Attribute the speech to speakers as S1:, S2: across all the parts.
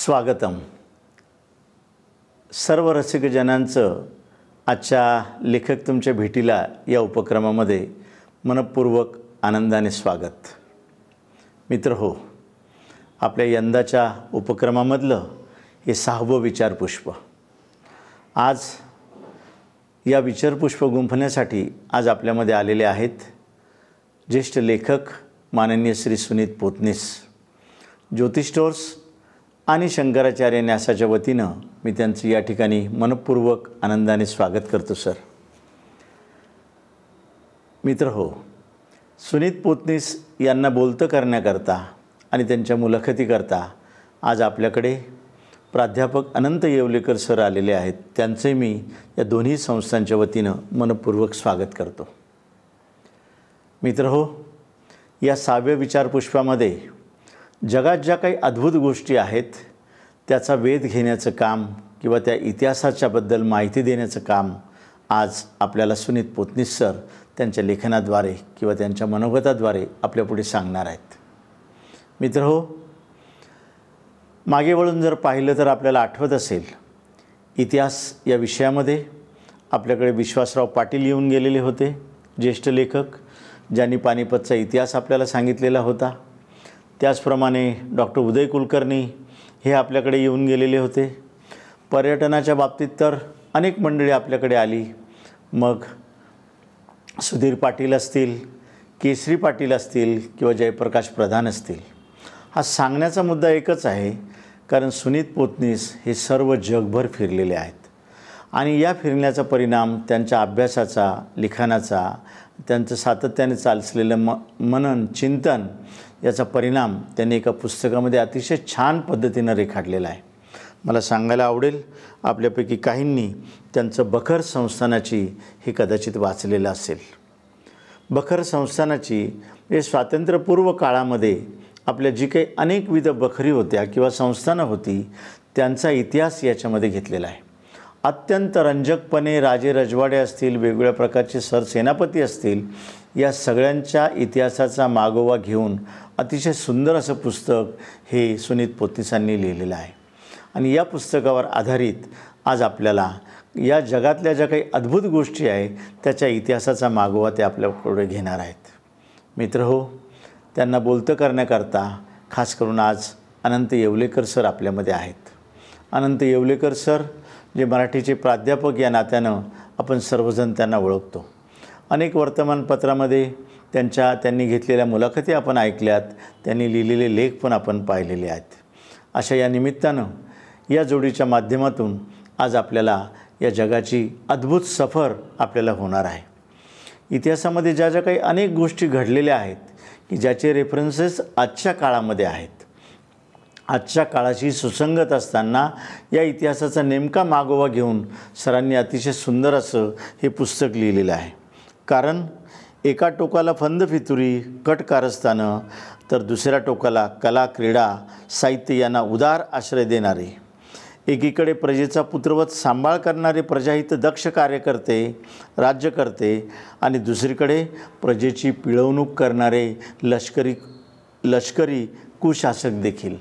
S1: स्वागतम. सर्व रसिकजनांचं आजच्या लेखक तुमच्या भेटीला या उपक्रमामध्ये मनपूर्वक आनंदाने स्वागत. मित्र हो, आपल्या यंदाच्या उपक्रमामधलं हे 6वं विचारपुष्प. आज या विचारपुष्प गुंफण्यासाठी आज आपल्यामध्ये आलेले आहेत ज्येष्ठ लेखक माननीय श्री सुनीत पोतनीस. ज्योती स्टोअर्स आणि शंकराचार्य न्यासाच्या वतीनं मी त्यांचं या ठिकाणी मनपूर्वक आनंदाने स्वागत करतो सर. मित्र हो, सुनीत पोतनीस यांना बोलतं करण्याकरता आणि त्यांच्या मुलाखतीकरता आज आपल्याकडे प्राध्यापक अनंत येवलेकर सर आलेले आहेत. त्यांचे मी या दोन्ही संस्थांच्या वतीनं मनपूर्वक स्वागत करतो. मित्र हो, या 6व्या विचारपुष्पामध्ये जगात ज्या काही अद्भुत गोष्टी आहेत त्याचा वेध घेण्याचं काम किंवा त्या इतिहासाच्याबद्दल माहिती देण्याचं काम आज आपल्याला सुनीत पोतनीस सर त्यांच्या लेखनाद्वारे किंवा त्यांच्या मनोगताद्वारे आपल्यापुढे सांगणार आहेत. मित्र हो, मागे वळून जर पाहिलं तर आपल्याला आठवत असेल, इतिहास या विषयामध्ये आपल्याकडे विश्वासराव पाटील येऊन गेलेले होते, ज्येष्ठ लेखक, ज्यांनी पानिपतचा इतिहास आपल्याला सांगितलेला होता. त्याचप्रमाणे डॉक्टर उदय कुलकर्णी हे आपल्याकडे येऊन गेलेले होते. पर्यटनाच्या बाबतीत तर अनेक मंडळी आपल्याकडे आली. मग सुधीर पाटील असतील, केसरी पाटील असतील किंवा जयप्रकाश प्रधान असतील. हा सांगण्याचा मुद्दा एकच आहे, कारण सुनीत पोतनीस हे सर्व जगभर फिरलेले आहेत आणि या फिरण्याचा परिणाम त्यांच्या अभ्यासाचा, लिखाणाचा, त्यांचं सातत्याने चाललेलं मनन चिंतन याचा परिणाम त्यांनी एका पुस्तकामध्ये अतिशय छान पद्धतीनं रेखाटलेला आहे. मला सांगायला आवडेल, आपल्यापैकी काहींनी त्यांचं बखर संस्थानाची हे कदाचित वाचलेलं असेल. बखर संस्थानाची हे स्वातंत्र्यपूर्व काळामध्ये आपल्या जी काही अनेकविध बखरी होत्या किंवा संस्थानं होती त्यांचा इतिहास याच्यामध्ये घेतलेला आहे. अत्यंत रंजकपणे राजे रजवाडे असतील, वेगवेगळ्या प्रकारचे सरसेनापती असतील, या सगळ्यांच्या इतिहासाचा मागोवा घेऊन अतिशय सुंदर असं पुस्तक हे सुनीत पोतनीसांनी लिहिलेलं आहे. आणि या पुस्तकावर आधारित आज आपल्याला या जगातल्या ज्या काही अद्भुत गोष्टी आहे त्याच्या इतिहासाचा मागोवा ते आपल्याकडे घेणार आहेत. मित्र हो, त्यांना बोलतं करण्याकरता खास करून आज अनंत येवलेकर सर आपल्यामध्ये आहेत. अनंत येवलेकर सर जे मराठीचे प्राध्यापक या नात्यानं आपण सर्वजण त्यांना ओळखतो. अनेक वर्तमानपत्रामध्ये त्यांनी घेतलेल्या मुलाखती आपण ऐकल्यात, त्यांनी लिहिलेले लेख पण आपण पाहिलेले आहेत. अशा या निमित्तानं या जोडीच्या माध्यमातून आज आपल्याला या जगाची अद्भुत सफर आपल्याला होणार आहे. इतिहासामध्ये ज्या काही अनेक गोष्टी घडलेल्या आहेत की ज्याचे रेफरन्सेस आजच्या काळामध्ये आहेत, आजच्या काळाशी सुसंगत असताना या इतिहासाचा नेमका मागोवा घेऊन सरांनी अतिशय सुंदर असं हे पुस्तक लिहिलेलं आहे. कारण एका टोकाला फंद फितुरी, कट कारस्थानं, तर दुसऱ्या टोकाला कला, क्रीडा, साहित्य यांना उदार आश्रय देणारे, एकीकडे प्रजेचा पुत्रवत सांभाळ करणारे प्रजाहित दक्ष कार्यकर्ते, राज्यकर्ते आणि दुसरीकडे प्रजेची पिळवणूक करणारे लष्करी कुशासक देखील.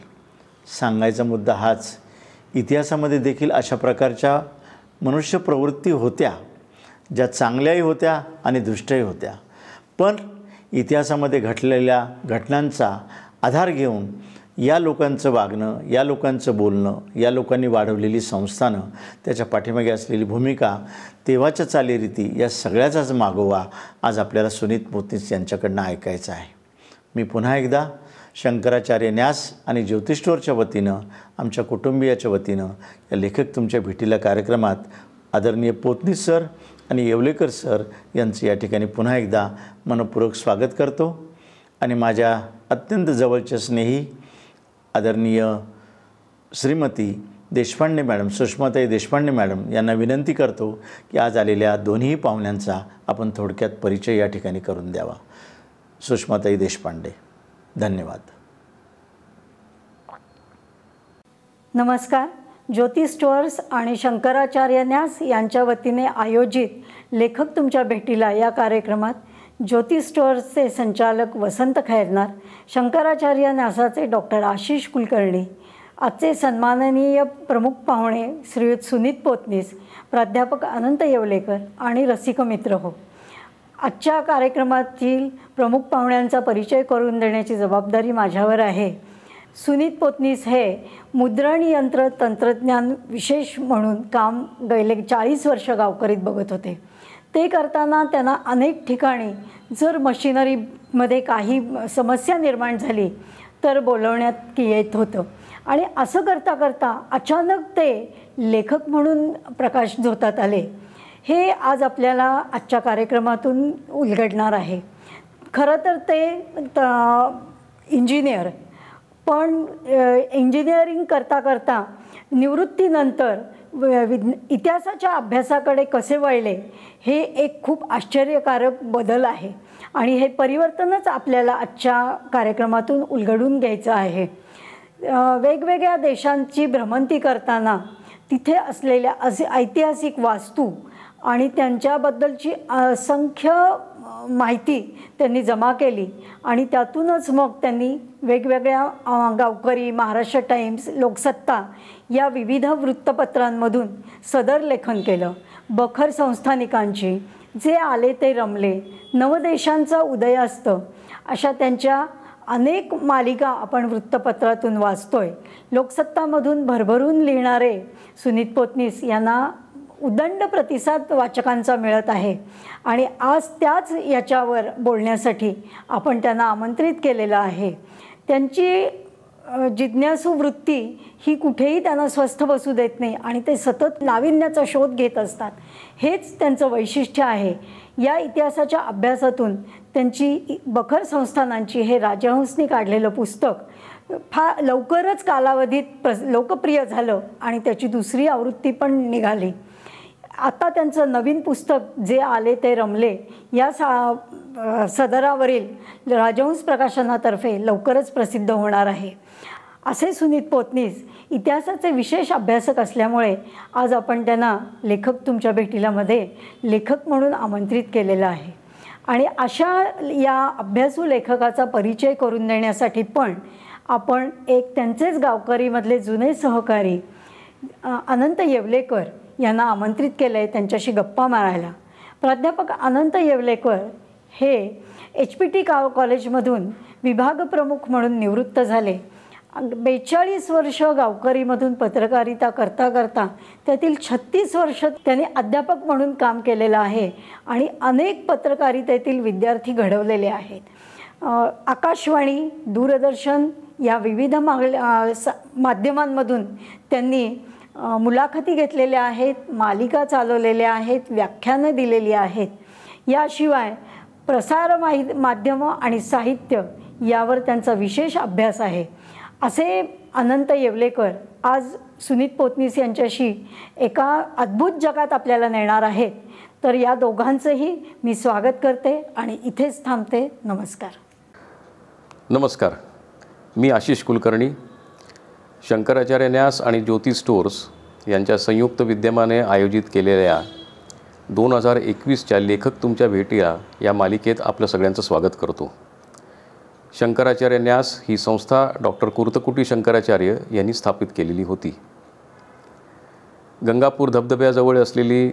S1: सांगायचा मुद्दा हाच, इतिहासामध्ये देखील अशा प्रकारच्या मनुष्य प्रवृत्ती होत्या, ज्या चांगल्याही होत्या आणि दुष्टही होत्या. पण इतिहासामध्ये घडलेल्या घटनांचा आधार घेऊन या लोकांचं वागणं, या लोकांचं बोलणं, या लोकांनी वाढवलेली संस्थानं, त्याच्या पाठीमागे असलेली भूमिका, तेव्हाच्या चालीरीती, या सगळ्याचाच मागोवा आज आपल्याला सुनीत पोतनीस यांच्याकडनं ऐकायचा आहे. मी पुन्हा एकदा शंकराचार्य न्यास आणि ज्योती स्टोअरच्या वतीनं, आमच्या कुटुंबियाच्या वतीनं या लेखक तुमच्या भेटीला कार्यक्रमात आदरणीय पोतनीस सर आणि येवलेकर सर यांचं या ठिकाणी पुन्हा एकदा मनपूर्वक स्वागत करतो. आणि माझ्या अत्यंत जवळच्या स्नेही आदरणीय श्रीमती देशपांडे मॅडम, सुषमाताई देशपांडे मॅडम यांना विनंती करतो की आज आलेल्या दोन्ही पाहुण्यांचा आपण थोडक्यात परिचय या ठिकाणी करून द्यावा. सुषमाताई देशपांडे, धन्यवाद.
S2: नमस्कार. ज्योती स्टोअर्स आणि शंकराचार्य न्यास यांच्या वतीने आयोजित लेखक तुमच्या भेटीला या कार्यक्रमात ज्योती स्टोअर्सचे संचालक वसंत खैरनार, शंकराचार्य न्यासाचे डॉक्टर आशिष कुलकर्णी आजचे सन्माननीय प्रमुख पाहुणे श्रीयुत सुनीत पोतनीस, प्राध्यापक अनंत येवलेकर आणि रसिक मित्र हो. आजच्या कार्यक्रमातील प्रमुख पाहुण्यांचा परिचय करून देण्याची जबाबदारी माझ्यावर आहे. सुनीत पोतनीस हे मुद्रण यंत्र तंत्रज्ञान विशेष म्हणून काम गेले 40 वर्ष गावकरीत बघत होते. ते करताना त्यांना अनेक ठिकाणी जर मशिनरीमध्ये काही समस्या निर्माण झाली तर बोलवण्यात येत होतं आणि असं करता करता अचानक ते लेखक म्हणून प्रकाश झोतात आले. हे आज आपल्याला आजच्या कार्यक्रमातून उलगडणार आहे. खरं तर ते इंजिनियर, पण इंजिनिअरिंग करता करता निवृत्तीनंतर इतिहासाच्या अभ्यासाकडे कसे वळले हे एक खूप आश्चर्यकारक बदल आहे आणि हे परिवर्तनच आपल्याला आजच्या कार्यक्रमातून उलगडून घ्यायचं आहे. वेगवेगळ्या देशांची भ्रमंती करताना तिथे असलेल्या ऐतिहासिक वास्तू आणि त्यांच्याबद्दलची असंख्य माहिती त्यांनी जमा केली आणि त्यातूनच मग त्यांनी वेगवेगळ्या गावकरी, महाराष्ट्र टाइम्स, लोकसत्ता या विविध वृत्तपत्रांमधून सदर लेखन केलं. बखर संस्थानिकांची, जे आले ते रमले, नवदेशांचा उदयास्त अशा त्यांच्या अनेक मालिका आपण वृत्तपत्रातून वाचतोय. लोकसत्तामधून भरभरून लिहिणारे सुनीत पोतनीस यांना उदंड प्रतिसाद वाचकांचा मिळत आहे आणि आज त्याच याच्यावर बोलण्यासाठी आपण त्यांना आमंत्रित केलेलं आहे. त्यांची जिज्ञासू वृत्ती ही कुठेही त्यांना स्वस्थ बसू देत नाही आणि ते सतत नाविन्याचा शोध घेत असतात. हेच त्यांचं वैशिष्ट्य आहे. या इतिहासाच्या अभ्यासातून त्यांची बखर संस्थानांची हे राजहंसनी काढलेलं पुस्तक फार लवकरच कालावधीत लोकप्रिय झालं आणि त्याची दुसरी आवृत्ती पण निघाली. आता त्यांचं नवीन पुस्तक जे आले ते रमले या सदरावरील राजहंस प्रकाशनातर्फे लवकरच प्रसिद्ध होणार आहे. असे सुनीत पोतनीस इतिहासाचे विशेष अभ्यासक असल्यामुळे आज आपण त्यांना लेखक तुमच्या भेटीलामध्ये लेखक म्हणून आमंत्रित केलेलं आहे आणि अशा या अभ्यासू लेखकाचा परिचय करून देण्यासाठी पण आपण एक त्यांचेच गावकरीमधले जुने सहकारी अनंत येवलेकर यांना आमंत्रित केलं आहे त्यांच्याशी गप्पा मारायला. प्राध्यापक अनंत येवलेकर हे HPT कॉलेजमधून विभाग प्रमुख म्हणून निवृत्त झाले. 42 वर्ष गावकरीमधून पत्रकारिता करता करता त्यातील 36 वर्ष त्यांनी अध्यापक म्हणून काम केलेलं आहे आणि अनेक पत्रकारितेतील विद्यार्थी घडवलेले आहेत. आकाशवाणी, दूरदर्शन या विविध माध्यमांमधून त्यांनी मुलाखती घेतलेल्या आहेत, मालिका चालवलेल्या आहेत, व्याख्यानं दिलेली आहेत. याशिवाय प्रसार माध्यमं आणि साहित्य यावर त्यांचा विशेष अभ्यास आहे. असे अनंत येवलेकर आज सुनीत पोतनीस यांच्याशी एका अद्भुत जगात आपल्याला नेणार आहेत. तर या दोघांचंही मी स्वागत करते आणि इथेच थांबते. नमस्कार.
S3: नमस्कार. मी आशिष कुलकर्णी, शंकराचार्य न्यास आणि ज्योती स्टोर्स यांच्या संयुक्त विद्यमाने आयोजित केलेल्या 2021च्या लेखक तुमच्या भेटीला या मालिकेत आपलं सगळ्यांचं स्वागत करतो. शंकराचार्य न्यास ही संस्था डॉक्टर कुर्तकुटी शंकराचार्य यांनी स्थापित केलेली होती. गंगापूर धबधब्याजवळ असलेली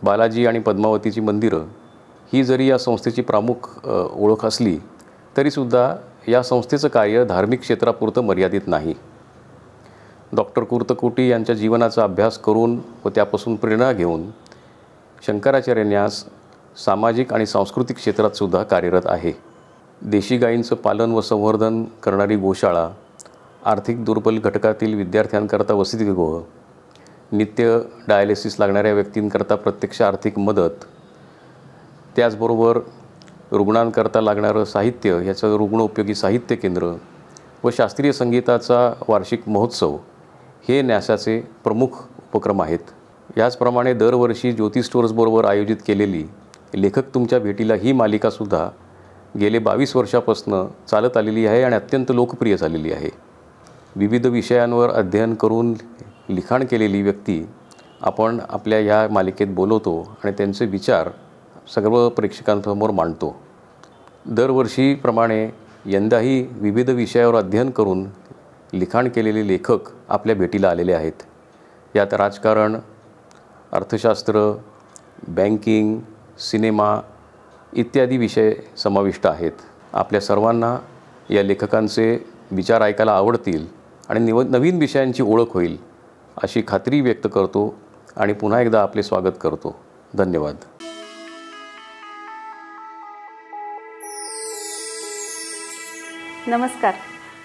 S3: बालाजी आणि पद्मावतीची मंदिरं ही जरी या संस्थेची प्रमुख ओळख असली तरीसुद्धा या संस्थेचं कार्य धार्मिक क्षेत्रापुरतं मर्यादित नाही. डॉक्टर कुर्तकुटी यांच्या जीवनाचा अभ्यास करून व त्यापासून प्रेरणा घेऊन शंकराचार्य न्यास सामाजिक आणि सांस्कृतिक क्षेत्रातसुद्धा कार्यरत आहे. देशी गायींचं पालन व संवर्धन करणारी गोशाळा, आर्थिक दुर्बल घटकातील विद्यार्थ्यांकरता वसतिगृह, नित्य डायलिसिस लागणाऱ्या व्यक्तींकरता प्रत्यक्ष आर्थिक मदत, त्याचबरोबर रुग्णांकरता लागणारं साहित्य ह्याचं रुग्णोपयोगी साहित्य केंद्र व शास्त्रीय संगीताचा वार्षिक महोत्सव हे न्यासाचे प्रमुख उपक्रम आहेत. याचप्रमाणे दरवर्षी ज्योती स्टोर्सबरोबर आयोजित केलेली लेखक तुमच्या भेटीला ही मालिकासुद्धा गेले 22 वर्षापासून चालत आलेली आहे आणि अत्यंत लोकप्रिय झालेली आहे. विविध विषयांवर अध्ययन करून लिखाण केलेली व्यक्ती आपण आपल्या ह्या मालिकेत बोलवतो आणि त्यांचे विचार सर्व प्रेक्षकांसमोर मांडतो. दरवर्षीप्रमाणे यंदाही विविध विषयावर अध्ययन करून लिखाण केलेले लेखक आपल्या भेटीला आलेले आहेत. यात राजकारण, अर्थशास्त्र, बँकिंग, सिनेमा इत्यादी विषय समाविष्ट आहेत. आपल्या सर्वांना या लेखकांचे विचार ऐकायला आवडतील आणि नवीन विषयांची ओळख होईल अशी खात्री व्यक्त करतो आणि पुन्हा एकदा आपले स्वागत करतो. धन्यवाद.
S4: नमस्कार.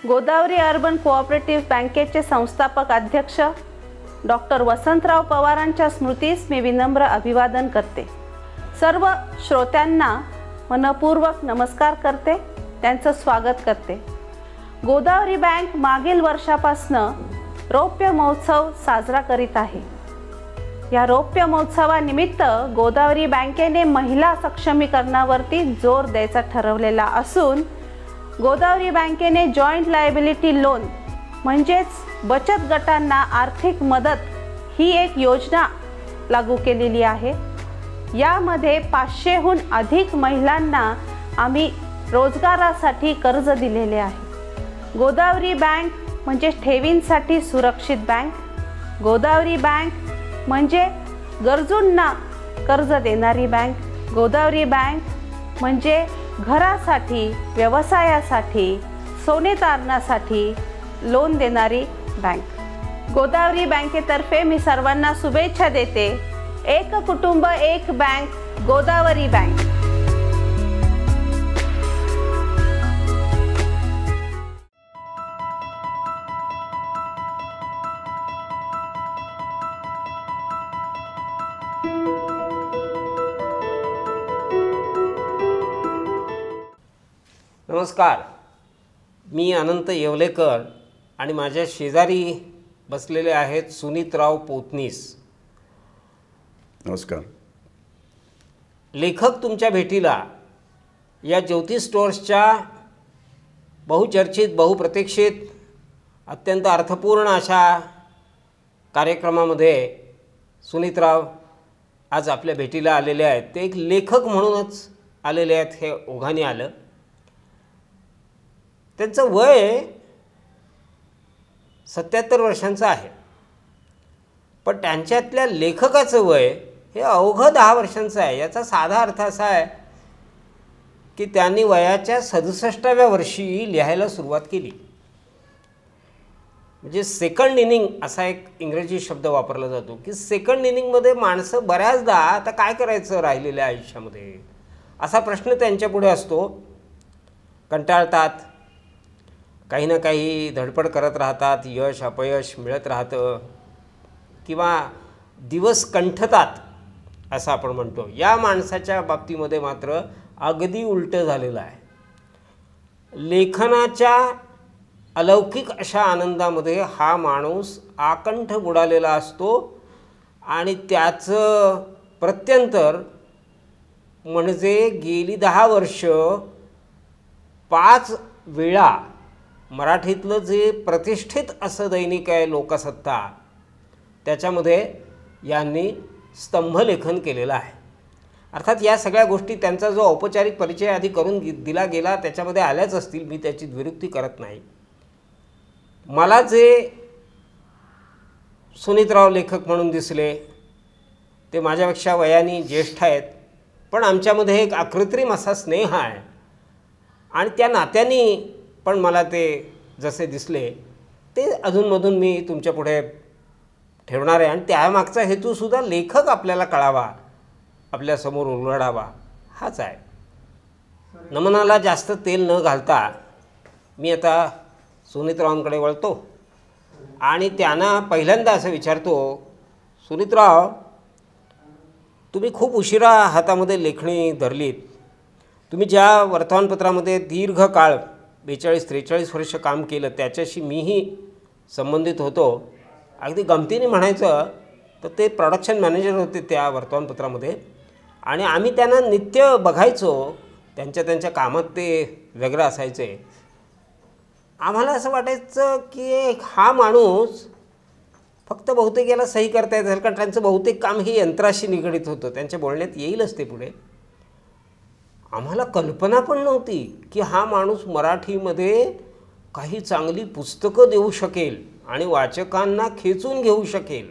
S4: गोदावरी अर्बन कोऑपरेटिव्ह बँकेचे संस्थापक अध्यक्ष डॉक्टर वसंतराव पवारांच्या स्मृतीस मी विनम्र अभिवादन करते. सर्व श्रोत्यांना मनपूर्वक नमस्कार करते, त्यांचं स्वागत करते. गोदावरी बँक मागील वर्षापासनं रौप्य महोत्सव साजरा करीत आहे. या रौप्य महोत्सवानिमित्त गोदावरी बँकेने महिला सक्षमीकरणावरती जोर द्यायचा ठरवलेला असून गोदावरी बँकेने जॉईंट लायबिलिटी लोन म्हणजेच बचत गटांना आर्थिक मदत ही एक योजना लागू केलेली आहे. यामध्ये 500हून अधिक महिलांना आम्ही रोजगारासाठी कर्ज दिलेले आहे. गोदावरी बँक म्हणजे ठेवींसाठी सुरक्षित बँक. गोदावरी बँक म्हणजे गरजूंना कर्ज देणारी बँक. गोदावरी बँक म्हणजे घरासाठी, व्यवसायासाठी, सोने तारणासाठी लोन देणारी बँक. गोदावरी बँकेतर्फे मी सर्वांना शुभेच्छा देते. एक कुटुंब एक बँक, गोदावरी बँक.
S5: नमस्कार. मी अनंत येवलेकर आणि माझ्या शेजारी बसलेले आहेत सुनीतराव पोतनीस.
S6: नमस्कार.
S5: लेखक तुमच्या भेटीला या ज्योती स्टोअर्सच्या बहुचर्चित, बहुप्रतीक्षित, अत्यंत अर्थपूर्ण अशा कार्यक्रमामध्ये सुनीतराव आज आपल्या भेटीला आलेले आहेत. ते एक लेखक म्हणूनच आलेले आहेत, हे ओघाने आलं. त्यांचं वय 77 वर्षांचं आहे, पण त्यांच्यातल्या लेखकाचं वय हे अवघं 10 वर्षांचं आहे. याचा साधा अर्थ असा आहे की त्यांनी वयाच्या 67व्या वर्षी लिहायला सुरुवात केली. म्हणजे सेकंड इनिंग असा एक इंग्रजी शब्द वापरला जातो की सेकंड इनिंगमध्ये माणसं बऱ्याचदा आता काय करायचं राहिलेल्या आयुष्यामध्ये असा प्रश्न त्यांच्यापुढे असतो. कंटाळतात, काही ना काही धडपड करत राहतात, यश अपयश मिळत राहतं किंवा दिवस कंठतात असं आपण म्हणतो. या माणसाच्या बाबतीमध्ये मात्र अगदी उलटं झालेलं आहे. लेखनाच्या अलौकिक अशा आनंदामध्ये हा माणूस आकंठ बुडालेला असतो आणि त्याचं प्रत्यंतर म्हणजे गेली 10 वर्ष 5 वेळा मराठीतलं जे प्रतिष्ठित असं दैनिक आहे लोकसत्ता, त्याच्यामध्ये यांनी स्तंभलेखन केलेलं आहे. अर्थात या सगळ्या गोष्टी त्यांचा जो औपचारिक परिचय आधी करून दिला गेला त्याच्यामध्ये आल्याच असतील, मी त्याची द्विरुक्ती करत नाही. मला जे सुनीतराव लेखक म्हणून दिसले ते माझ्यापेक्षा वयाने ज्येष्ठ आहेत, पण आमच्यामध्ये एक अकृत्रिम असा स्नेह आहे आणि त्या नात्याने पण मला ते जसे दिसले ते अधूनमधून मी तुमच्यापुढे ठेवणार आहे. आणि त्यामागचा हेतूसुद्धा लेखक आपल्याला कळावा, आपल्यासमोर उलगडावा हाच आहे. नमनाला जास्त तेल न घालता मी आता सुनीतरावांकडे वळतो आणि त्यांना पहिल्यांदा असं विचारतो, सुनीतराव, तुम्ही खूप उशिरा हातामध्ये लेखणी धरलीत. तुम्ही ज्या वर्तमानपत्रामध्ये दीर्घ काळ 42-43 वर्ष काम केलं त्याच्याशी मीही संबंधित होतो. अगदी गमतीने म्हणायचं तर ते प्रोडक्शन मॅनेजर होते त्या वर्तमानपत्रामध्ये आणि आम्ही त्यांना नित्य बघायचो. त्यांच्या कामात ते व्यग्र असायचे. आम्हाला असं वाटायचं की हा माणूस फक्त बहुतेक याला सही करता येत असेल, कारण त्यांचं बहुतेक काम हे यंत्राशी निगडीत होतं. त्यांच्या बोलण्यात येईलच ते पुढे. आम्हाला कल्पना पण नव्हती की हा माणूस मराठीमध्ये काही चांगली पुस्तकं देऊ शकेल आणि वाचकांना खेचून घेऊ शकेल,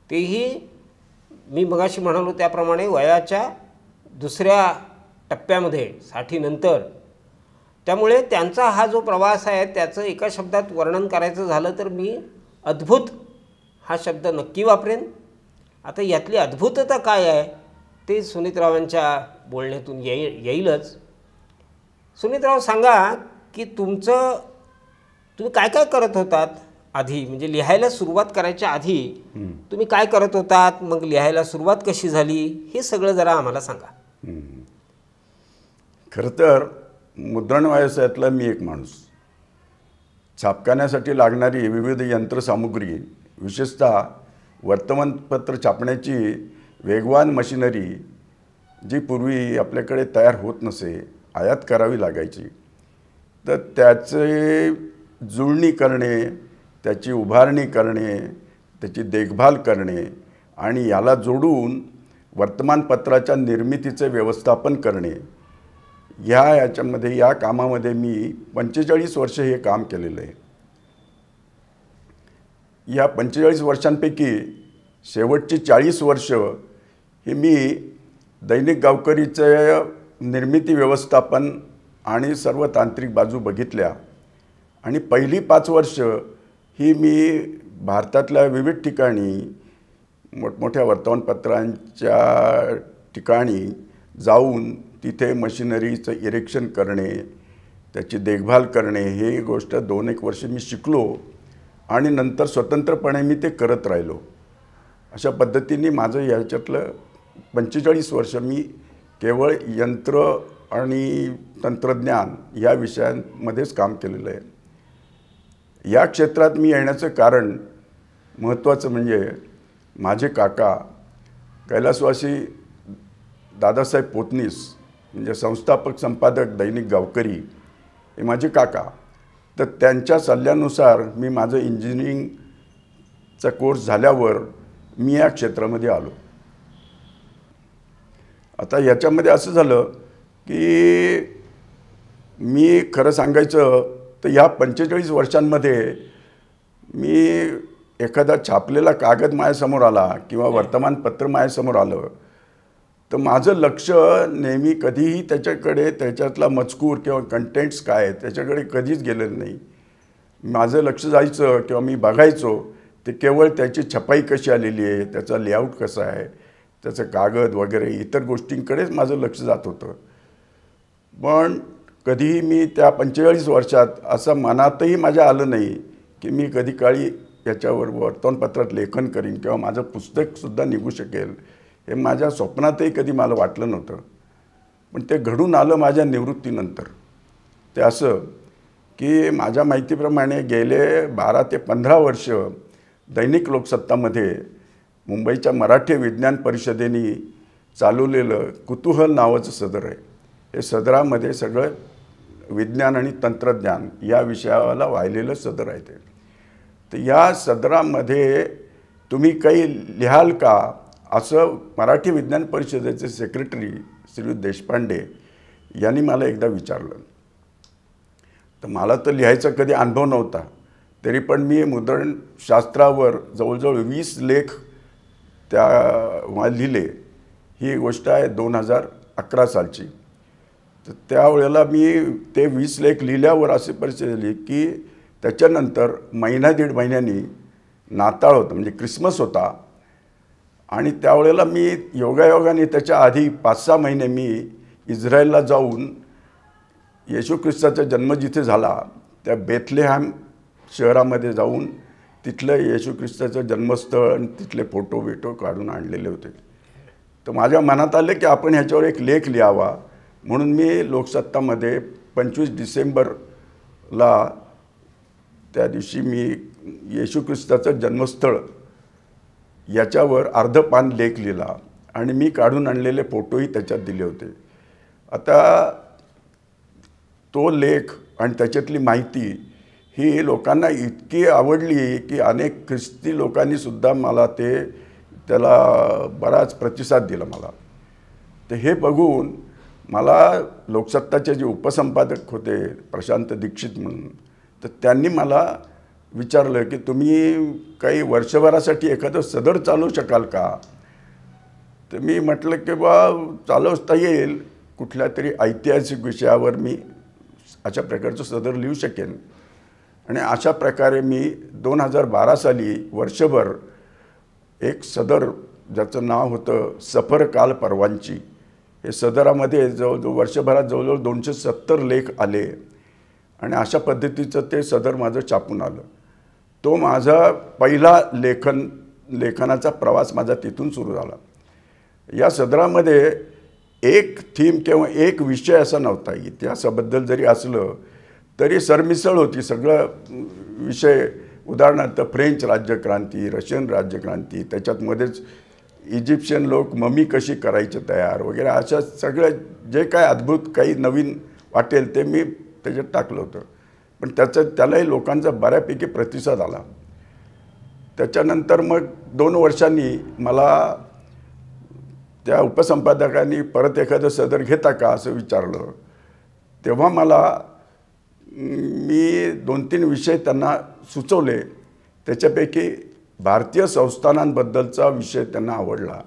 S5: तेही मी मगाशी म्हणालो त्याप्रमाणे वयाच्या दुसऱ्या टप्प्यामध्ये 60 नंतर. त्यामुळे त्यांचा हा जो प्रवास आहे त्याचं एका शब्दात वर्णन करायचं झालं तर मी अद्भुत हा शब्द नक्की वापरेन. आता यातली अद्भुतता काय आहे ते सुनीतरावांच्या बोलण्यातून येईलच. सुनीतराव, सांगा की तुम्ही काय काय करत होतात आधी, म्हणजे लिहायला सुरुवात करायच्या आधी तुम्ही काय करत होतात, मग लिहायला सुरुवात कशी झाली, हे सगळं जरा आम्हाला सांगा.
S6: खरं तर मुद्रण व्यवसायातला मी एक माणूस. छापखान्यासाठी लागणारी विविध यंत्रसामुग्री, विशेषतः वर्तमानपत्र छापण्याची वेगवान मशिनरी जी पूर्वी आपल्याकडे तयार होत नसे, आयात करावी लागायची, तर त्याचे जुळणी करणे, त्याची उभारणी करणे, त्याची देखभाल करणे आणि याला जोडून वर्तमानपत्राच्या निर्मितीचे व्यवस्थापन करणे, या कामामध्ये मी 45 वर्ष हे काम केलेलं आहे. या 45 वर्षांपैकी शेवटची 40 वर्ष हे मी दैनिक गावकरीचं निर्मिती व्यवस्थापन आणि सर्व तांत्रिक बाजू बघितल्या आणि पहिली 5 वर्ष ही मी भारतातल्या विविध ठिकाणी मोठमोठ्या वर्तमानपत्रांच्या ठिकाणी जाऊन तिथे मशिनरीचं इरेक्शन करणे, त्याची देखभाल करणे, हे गोष्ट 2-1 वर्ष मी शिकलो आणि नंतर स्वतंत्रपणे मी ते करत राहिलो. अशा पद्धतीने माझं याच्यातलं 45 वर्ष मी केवळ यंत्र आणि तंत्रज्ञान या विषयांमध्येच काम केलेलं आहे. या क्षेत्रात मी येण्याचं कारण महत्त्वाचं म्हणजे माझे काका कैलासवासी दादासाहेब पोतनीस, म्हणजे संस्थापक संपादक दैनिक गावकरी, हे माझे काका. तर त्यांच्या सल्ल्यानुसार मी माझं इंजिनिअरिंगचा कोर्स झाल्यावर मी या क्षेत्रामध्ये आलो. आता याच्यामध्ये असं झालं की मी खरं सांगायचं तर या 45 वर्षांमध्ये मी एखादा छापलेला कागद माझ्यासमोर आला किंवा वर्तमानपत्र माझ्यासमोर आलं तर माझं लक्ष नेहमी कधीही त्याच्यातला मजकूर किंवा कंटेंट्स काय आहेत त्याच्याकडे कधीच गेलेलं नाही. माझं लक्ष जायचं किंवा मी बघायचो ते केवळ त्याची छपाई कशी आलेली आहे, त्याचा लेआउट कसा आहे, त्याचं कागद वगैरे इतर गोष्टींकडेच माझं लक्ष जात होतं. पण कधीही मी त्या 45 वर्षात असं मनातही माझ्या आलं नाही की मी कधी काळी याच्यावर वर्तमानपत्रात लेखन करीन किंवा माझं पुस्तकसुद्धा निघू शकेल, हे माझ्या स्वप्नातही कधी मला वाटलं नव्हतं. पण ते घडून आलं माझ्या निवृत्तीनंतर. ते असं की माझ्या माहितीप्रमाणे गेले 12 ते 15 वर्ष दैनिक लोकसत्तामध्ये मुंबईच्या मराठी विज्ञान परिषदेने चालवलेलं कुतूहल नावाचं सदर आहे. हे सदरामध्ये सगळं विज्ञान आणि तंत्रज्ञान या विषयाला वाहिलेलं सदर आहे ते. तर या सदरामध्ये तुम्ही काही लिहाल का असं मराठी विज्ञान परिषदेचे सेक्रेटरी श्री देशपांडे यांनी मला एकदा विचारलं. तर मला तर लिहायचा कधी अनुभव नव्हता, तरी पण मी मुद्रणशास्त्रावर जवळजवळ 20 लेख लिहिले. ही गोष्ट आहे 2011 सालची. तर त्यावेळेला मी ते 20 लेख लिहिल्यावर अशी परिस्थिती झाली की त्याच्यानंतर 1.5 महिन्यांनी नाताळ होतं, म्हणजे क्रिसमस होता. आणि त्यावेळेला मी योगायोगाने त्याच्या आधी 5-6 महिने मी इस्रायलला जाऊन येशू ख्रिस्ताचा जन्म जिथे झाला त्या बेथलेहॅम शहरामध्ये जाऊन तिथलं येशू ख्रिस्ताचं जन्मस्थळ आणि तिथले फोटो काढून आणलेले होते. तर माझ्या मनात आले की आपण ह्याच्यावर एक लेख लिहावा, म्हणून मी लोकसत्तामध्ये 25 डिसेंबरला त्या दिवशी मी येशू ख्रिस्ताचं जन्मस्थळ याच्यावर अर्धपान लेख लिहिला आणि मी काढून आणलेले फोटोही त्याच्यात दिले होते. आता तो लेख आणि त्याच्यातली माहिती ही लोकांना इतकी आवडली की अनेक ख्रिस्ती लोकांनीसुद्धा मला त्याला बराच प्रतिसाद दिला मला. तर हे बघून मला लोकसत्ताचे जे उपसंपादक होते प्रशांत दीक्षित म्हणून, तर त्यांनी मला विचारलं की तुम्ही काही वर्षभरासाठी एखादं सदर चालवू शकाल का? तर मी म्हटलं की बा चालवता येईल, कुठल्या तरी ऐतिहासिक विषयावर मी अशा प्रकारचं सदर लिहू शकेन. आणि अशा प्रकारे मी 2012 साली वर्षभर एक सदर ज्याचं नाव होतं सफर काल परवांची, हे सदरामध्ये जवळजवळ वर्षभरात जवळजवळ 270 लेख आले आणि अशा पद्धतीचं ते सदर माझं छापून आलं. तो माझा पहिला लेखनाचा प्रवास माझा तिथून सुरू झाला. या सदरामध्ये एक थीम किंवा एक विषय असा नव्हता. इतिहासाबद्दल जरी असलं तरी सरमिसळ होती. सगळं विषय, उदाहरणार्थ फ्रेंच राज्यक्रांती, रशियन राज्यक्रांती, त्याच्यात मध्येच इजिप्शियन लोक ममी कशी करायचे तयार वगैरे, अशा सगळ्या जे काय अद्भुत काही नवीन वाटेल ते मी त्याच्यात टाकलं होतं. पण त्यालाही लोकांचा बऱ्यापैकी प्रतिसाद आला. त्याच्यानंतर मग 2 वर्षांनी मला त्या उपसंपादकांनी परत एखादं सदर घेता का असं विचारलं. तेव्हा मी 2-3 विषय त्यांना सुचवले. त्याच्यापैकी भारतीय संस्थानांबद्दलचा विषय त्यांना आवडला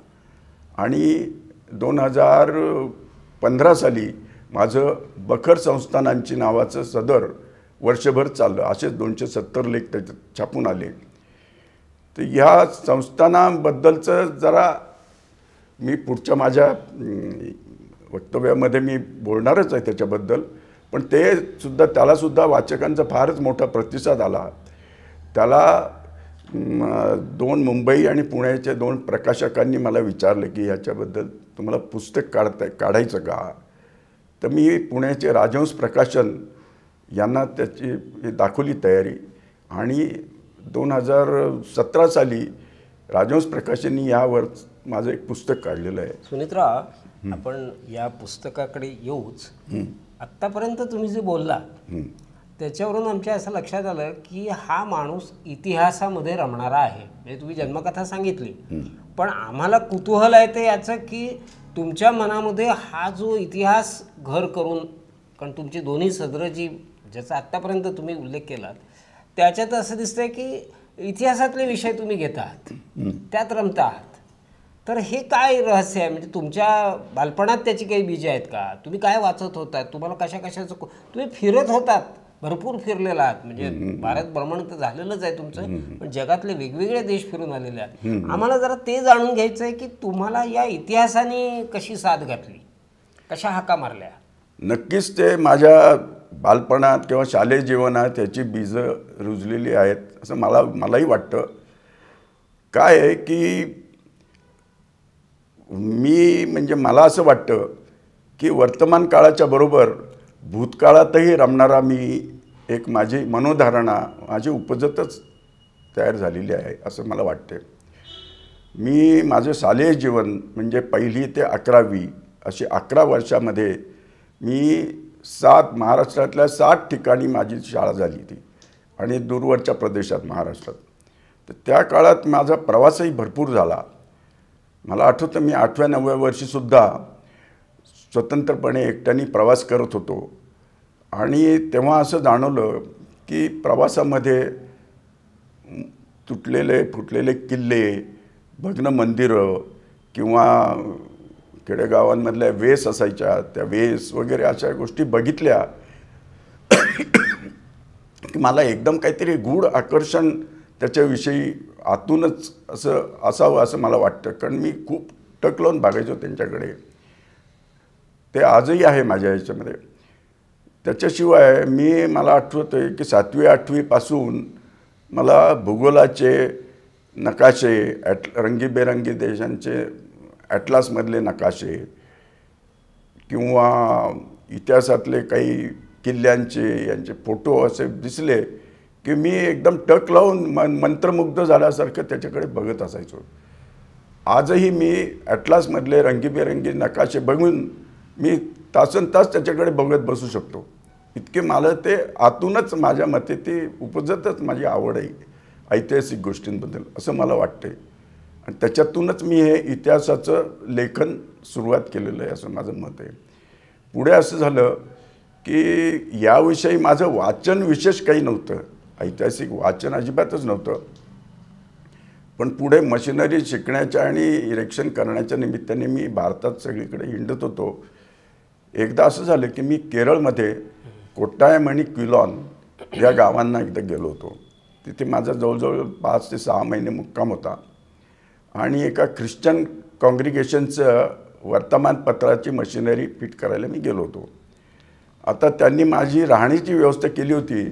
S6: आणि 2015 साली माझं बखर संस्थानांची नावाचं सदर वर्षभर चाललं. असेच 270 लेख त्याच्यात छापून आले. तर ह्या संस्थानांबद्दलचं जरा मी पुढच्या माझ्या वक्तव्यामध्ये मी बोलणारच आहे त्याच्याबद्दल. पण त्यालासुद्धा वाचकांचा फारच मोठा प्रतिसाद आला. त्याला 2 मुंबई आणि पुण्याचे 2 प्रकाशकांनी मला विचारलं की ह्याच्याबद्दल तुम्हाला पुस्तक काढायचं का? तर मी पुण्याचे राजहंस प्रकाशन यांना त्याची दाखवली तयारी आणि 2017 साली राजहंस प्रकाशननी यावर माझं एक पुस्तक काढलेलं आहे.
S5: सुनीतराव, आपण या पुस्तकाकडे येऊच. आत्तापर्यंत तुम्ही जे बोलला त्याच्यावरून आमच्या असं लक्षात आलं की हा माणूस इतिहासामध्ये रमणारा आहे. म्हणजे तुम्ही जन्मकथा सांगितली, पण आम्हाला कुतूहल आहे ते याचं की तुमच्या मनामध्ये हा जो इतिहास घर करून, कारण तुमची दोन्ही सदरं ज्याचा आत्तापर्यंत तुम्ही उल्लेख केला त्याच्यात असं दिसतंय की इतिहासातले विषय तुम्ही घेत आहात, त्यात रमता आहात. तर हे काय रहस्य आहे? म्हणजे तुमच्या बालपणात त्याची काही बीजे आहेत का? तुम्ही काय वाचत होतात? तुम्हाला कशाचं तुम्ही फिरत होतात, भरपूर फिरलेला आहात. म्हणजे भारत भ्रमण तर झालेलंच आहे तुमचं, पण जगातले वेगवेगळे देश फिरून आलेले आहेत. आम्हाला जरा ते जाणून घ्यायचं आहे की तुम्हाला या इतिहासाने कशी साथ घातली, कशा हाका मारल्या?
S6: नक्कीच ते माझ्या बालपणात किंवा शालेय जीवनात त्याची बीजं रुजलेली आहेत असं मलाही वाटतं. काय आहे की म्हणजे मला असं वाटतं की वर्तमान काळाच्या बरोबर भूतकाळातही रमणारा एक माझी मनोधारणा माझी उपजतच तयार झालेली आहे असं मला वाटते. मी माझं शालेय जीवन म्हणजे 1ली ते 11वी अशी 11 वर्षामध्ये मी महाराष्ट्रातल्या 7 ठिकाणी माझी शाळा झाली ती आणि दूरवरच्या प्रदेशात महाराष्ट्रात. तर त्या काळात माझा प्रवासही भरपूर झाला. मला आठवतं मी 8व्या-9व्या वर्षीसुद्धा स्वतंत्रपणे एकट्याने प्रवास करत होतो आणि तेव्हा असं जाणवलं की प्रवासामध्ये तुटलेले फुटलेले किल्ले, भग्न मंदिरं किंवा खेडेगावांमधल्या वेस असायच्या, त्या वेस वगैरे अशा गोष्टी बघितल्या की मला एकदम काहीतरी गूढ आकर्षण त्याच्याविषयी आतूनच असावं असं मला वाटतं. कारण मी खूप टक लावून बघायचो त्यांच्याकडे. ते आजही आहे माझ्या ह्याच्यामध्ये. त्याच्याशिवाय मला आठवतं आहे की 7वी-8वी पासून मला भूगोलाचे नकाशे, रंगीबेरंगी देशांचे ॲटलासमधले नकाशे किंवा इतिहासातले काही किल्ल्यांचे यांचे फोटो असे दिसले की मी एकदम टक लावून मंत्रमुग्ध झाल्यासारखं त्याच्याकडे बघत असायचो. आजही मी ॲटलासमधले रंगीबेरंगी नकाशे बघून मी तासनतास त्याच्याकडे बघत बसू शकतो. इतके मला ते आतूनच माझ्या मते ती उपजतच माझी आवड आहे ऐतिहासिक गोष्टींबद्दल असं मला वाटते. आणि त्याच्यातूनच मी हे इतिहासाचं लेखन सुरुवात केलेलं आहे असं माझं मत आहे. पुढे असं झालं की याविषयी माझं वाचन विशेष काही नव्हतं, ऐतिहासिक वाचन अजिबातच नव्हतं. पण पुढे मशिनरी शिकण्याच्या आणि इरेक्शन करण्याच्या निमित्ताने मी भारतात सगळीकडे हिंडत होतो. एकदा असं झालं की मी केरळमध्ये कोट्टायम आणि क्विलॉन या गावांना एकदा गेलो होतो. तिथे माझा जवळजवळ 5 ते 6 महिने मुक्काम होता आणि एका ख्रिश्चन कॉंग्रिगेशनचं वर्तमानपत्राची मशिनरी फिट करायला मी गेलो होतो. आता त्यांनी माझी राहण्याची व्यवस्था केली होती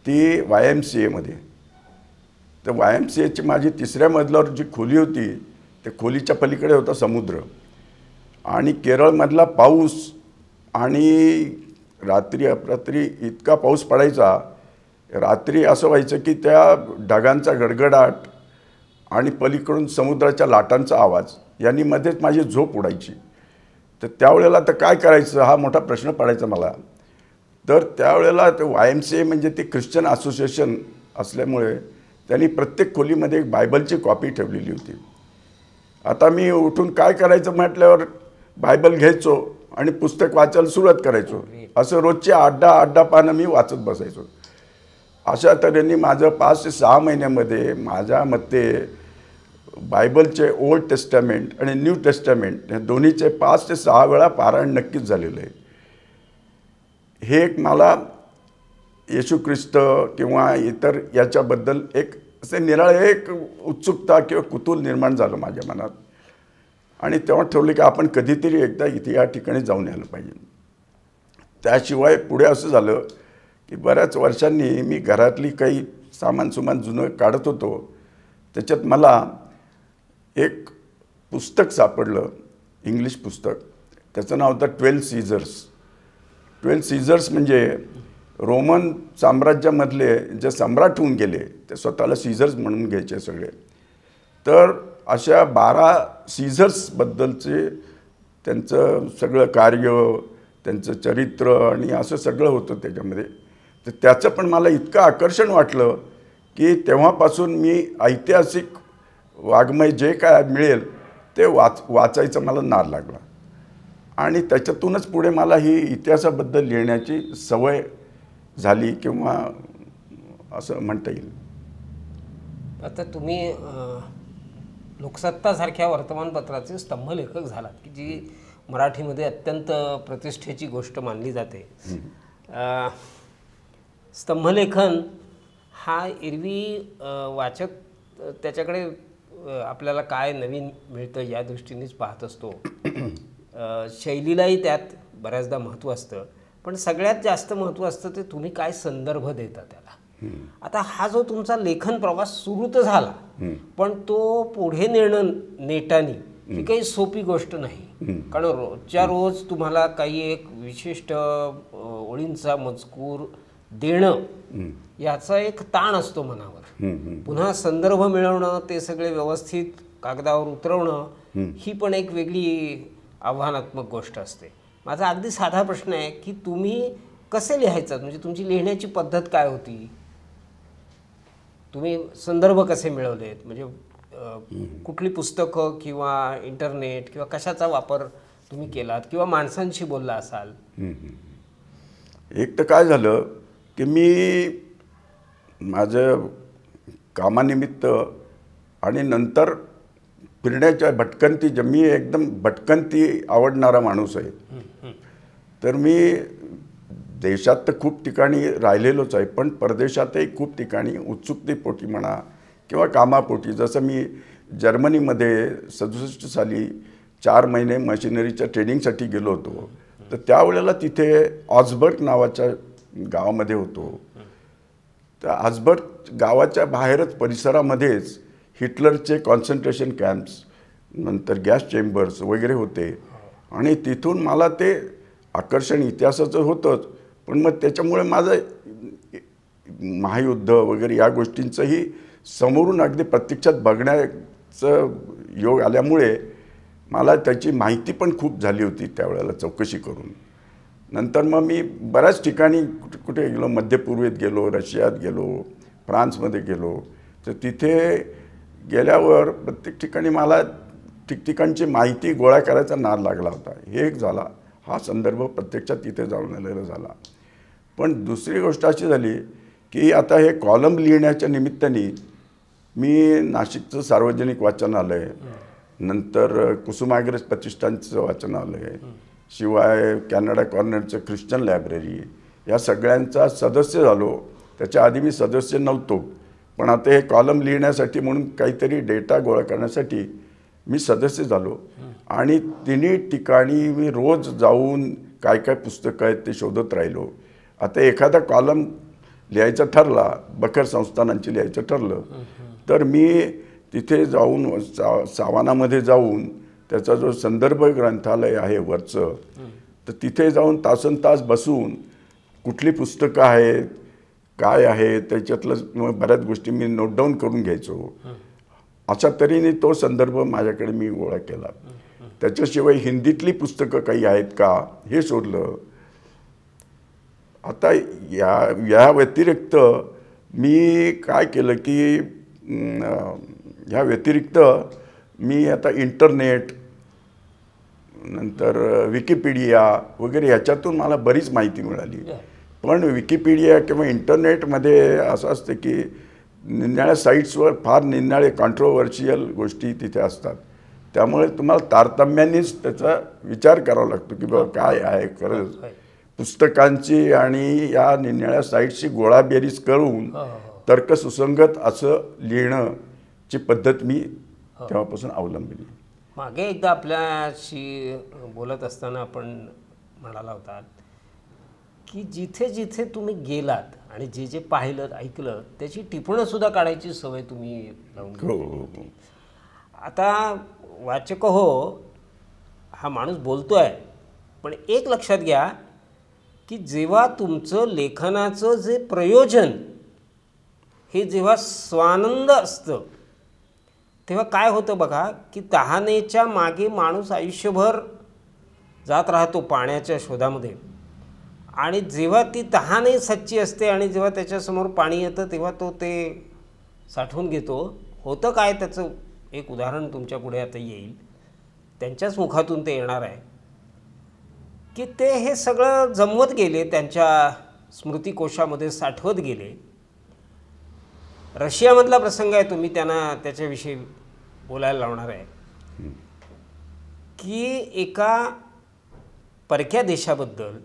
S6: ती YMCAमध्ये. तर YMCAची माझी 3ऱ्या मजल्यावर जी खोली होती त्या खोलीच्या पलीकडे होता समुद्र आणि केरळमधला पाऊस आणि रात्री अपरात्री इतका पाऊस पडायचा. रात्री असं व्हायचं की त्या ढगांचा गडगडाट आणि पलीकडून समुद्राच्या लाटांचा आवाज यांनी मध्येच माझी झोप उडायची. तर त्यावेळेला तर काय करायचं हा मोठा प्रश्न पडायचा मला. तर त्यावेळेला ते YMCA म्हणजे ते ख्रिश्चन असोसिएशन असल्यामुळे त्यांनी प्रत्येक खोलीमध्ये एक बायबलची कॉपी ठेवलेली होती. आता मी उठून काय करायचं म्हटल्यावर बायबल घ्यायचो आणि पुस्तक वाचायला सुरुवात करायचो. असं रोजचे 8-10 पानं मी वाचत बसायचो. अशा तऱ्हेने माझं 5 ते 6 महिन्यामध्ये माझ्या मते बायबलचे ओल्ड टेस्टामेंट आणि न्यू टेस्टामेंट या दोन्हीचे 5 ते 6 वेळा पारायण नक्कीच झालेलं आहे. हे एक मला येशू ख्रिस्त किंवा इतर याच्याबद्दल एक असे निराळे एक उत्सुकता किंवा कुतूहल निर्माण झालं माझ्या मनात आणि तेव्हा ठरवलं की आपण कधीतरी एकदा इथे या ठिकाणी जाऊन यायला पाहिजे. त्याशिवाय पुढे असं झालं की बऱ्याच वर्षांनी मी घरातली काही सामान जुनं काढत होतो. त्याच्यात मला एक पुस्तक सापडलं, इंग्लिश पुस्तक. त्याचं नाव होतं 12 सीझर्स. 12 सीझर्स म्हणजे रोमन साम्राज्यामधले जे सम्राट होऊन गेले ते स्वतःला सीझर्स म्हणून घ्यायचे सगळे. तर अशा 12 सीझर्सबद्दलचे त्यांचं सगळं कार्य, त्यांचं चरित्र आणि असं सगळं होतं त्याच्यामध्ये. तर त्याचं पण मला इतकं आकर्षण वाटलं की तेव्हापासून मी ऐतिहासिक वाङ्मय जे काय मिळेल ते वाचायचं मला नाद लागला आणि त्याच्यातूनच पुढे मला ही इतिहासाबद्दल लिहिण्याची सवय झाली किंवा असं म्हणता येईल.
S5: आता तुम्ही लोकसत्तासारख्या वर्तमानपत्राचे स्तंभलेखक झालात की जी मराठीमध्ये अत्यंत प्रतिष्ठेची गोष्ट मानली जाते. स्तंभलेखन हा एरवी वाचक त्याच्याकडे आपल्याला काय नवीन मिळतं या दृष्टीनेच पाहत असतो. शैलीलाही त्यात बऱ्याचदा महत्त्व असतं, पण सगळ्यात जास्त महत्त्व असतं ते तुम्ही काय संदर्भ देता त्याला. आता हा जो तुमचा लेखन प्रवास सुरू तर झाला, पण तो पुढे नेणं नेटानी ही काही सोपी गोष्ट नाही. कारण रोजच्या रोज तुम्हाला काही एक विशिष्ट ओळींचा मजकूर देणं याचा एक ताण असतो मनावर. पुन्हा संदर्भ मिळवणं, ते सगळे व्यवस्थित कागदावर उतरवणं ही पण एक वेगळी आव्हानात्मक गोष्ट असते. माझा अगदी साधा प्रश्न आहे की तुम्ही कसे लिहायचं, म्हणजे तुमची लिहिण्याची पद्धत काय होती, तुम्ही संदर्भ कसे मिळवलेत, म्हणजे कुठली पुस्तकं किंवा इंटरनेट किंवा कशाचा वापर तुम्ही केलात किंवा माणसांशी बोलला असाल.
S6: एक तर काय झालं की मी माझं कामानिमित्त आणि नंतर फिरण्याच्या भटकंती, मी एकदम भटकंती आवडणारा माणूस आहे. तर मी देशात तर खूप ठिकाणी राहिलेलोच आहे, पण परदेशातही खूप ठिकाणी उत्सुकतेपोटी म्हणा किंवा कामापोटी, जसं मी जर्मनीमध्ये 67 साली 4 महिने मशिनरीच्या ट्रेनिंगसाठी गेलो होतो. तर त्यावेळेला तिथे ऑझबर्ग नावाच्या गावामध्ये होतो. त्या ऑझबर्ग गावाच्या बाहेरच परिसरामध्येच हिटलरचे कॉन्सन्ट्रेशन कॅम्प्स, नंतर गॅस चेंबर्स वगैरे होते आणि तिथून मला ते आकर्षण इतिहासाचं होतंच, पण मग त्याच्यामुळे माझं महायुद्ध वगैरे या गोष्टींचंही समोरून अगदी प्रत्यक्षात बघण्याचं योग आल्यामुळे मला त्याची माहिती पण खूप झाली होती त्यावेळेला चौकशी करून. नंतर मग मी बऱ्याच ठिकाणी कुठे गेलो, मध्यपूर्वेत गेलो, रशियात गेलो, फ्रान्समध्ये गेलो. तर तिथे गेल्यावर प्रत्येक ठिकाणी मला ठिकठिकाणची माहिती गोळा करायचा नाद लागला होता. हे एक झाला, हा संदर्भ प्रत्यक्षात तिथे जाऊन आलेला झाला. पण दुसरी गोष्ट अशी झाली की आता हे कॉलम लिहिण्याच्या निमित्ताने मी नाशिकचं सार्वजनिक वाचनालय, नंतर कुसुमाग्रज प्रतिष्ठानचं वाचनालय, शिवाय कॅनडा कॉर्नरचं ख्रिश्चन लायब्ररी, या सगळ्यांचा सदस्य झालो. त्याच्या आधी मी सदस्य नव्हतो, पण आता हे कॉलम लिहिण्यासाठी म्हणून काहीतरी डेटा गोळा करण्यासाठी मी सदस्य झालो. आणि तिन्ही ठिकाणी मी रोज जाऊन काय काय पुस्तकं आहेत ते शोधत राहिलो. आता एखादा कॉलम लिहायचा ठरला, बखर संस्थानांची लिहायचं ठरलं, तर मी तिथे जाऊन सावानामध्ये जाऊन त्याचा जो संदर्भ ग्रंथालय आहे वरचं, तर तिथे जाऊन तासनतास बसून कुठली पुस्तकं आहेत, काय आहे, त्याच्यातलं बऱ्याच गोष्टी मी नोट डाऊन करून घ्यायचो. अशा तऱ्हेने तो संदर्भ माझ्याकडे मी गोळा केला. त्याच्याशिवाय हिंदीतली पुस्तकं काही आहेत का हे शोधलं. आता या व्यतिरिक्त मी काय केलं की ह्या व्यतिरिक्त मी आता इंटरनेट, नंतर विकिपीडिया वगैरे ह्याच्यातून मला बरीच माहिती मिळाली. पण विकिपीडिया किंवा इंटरनेटमध्ये असं असतं की निरनिराळ्या साईट्सवर फार निरनिराळे कॉन्ट्रोवर्शियल गोष्टी तिथे असतात. त्यामुळे तुम्हाला तारतम्यानेच त्याचा विचार करावा लागतो की बाबा काय आहे खरंच. पुस्तकांची आणि या निरनिराळ्या साईट्सची गोळाबेरीज करून तर्कसुसंगत असं लिहिण्याची पद्धत मी तेव्हापासून अवलंबली.
S5: मागे एकदा आपल्याशी बोलत असताना आपण म्हणाला होता की जिथे जिथे तुम्ही गेलात आणि जे जे पाहिलं ऐकलं त्याची टिपणंसुद्धा काढायची सवय तुम्ही लावून घेतली. आता वाचक हो, हा माणूस बोलतोय, पण एक लक्षात घ्या की जेव्हा तुमचं लेखनाचं जे प्रयोजन हे जेव्हा स्वानंद असतं तेव्हा काय होतं बघा की तहानेच्या मागे माणूस आयुष्यभर जात राहतो पाण्याच्या शोधामध्ये. आणि जेव्हा ती तहानही सच्ची असते आणि जेव्हा त्याच्यासमोर पाणी येतं तेव्हा तो ते साठवून घेतो. होतं काय त्याचं एक उदाहरण तुमच्या पुढे आता येईल, त्यांच्याच मुखातून ते येणार आहे की ते हे सगळं जमवत गेले, त्यांच्या स्मृतिकोशामध्ये साठवत गेले. रशियामधला प्रसंग आहे, तुम्ही त्यांना त्याच्याविषयी बोलायला लावणार आहे की एका परक्या देशाबद्दल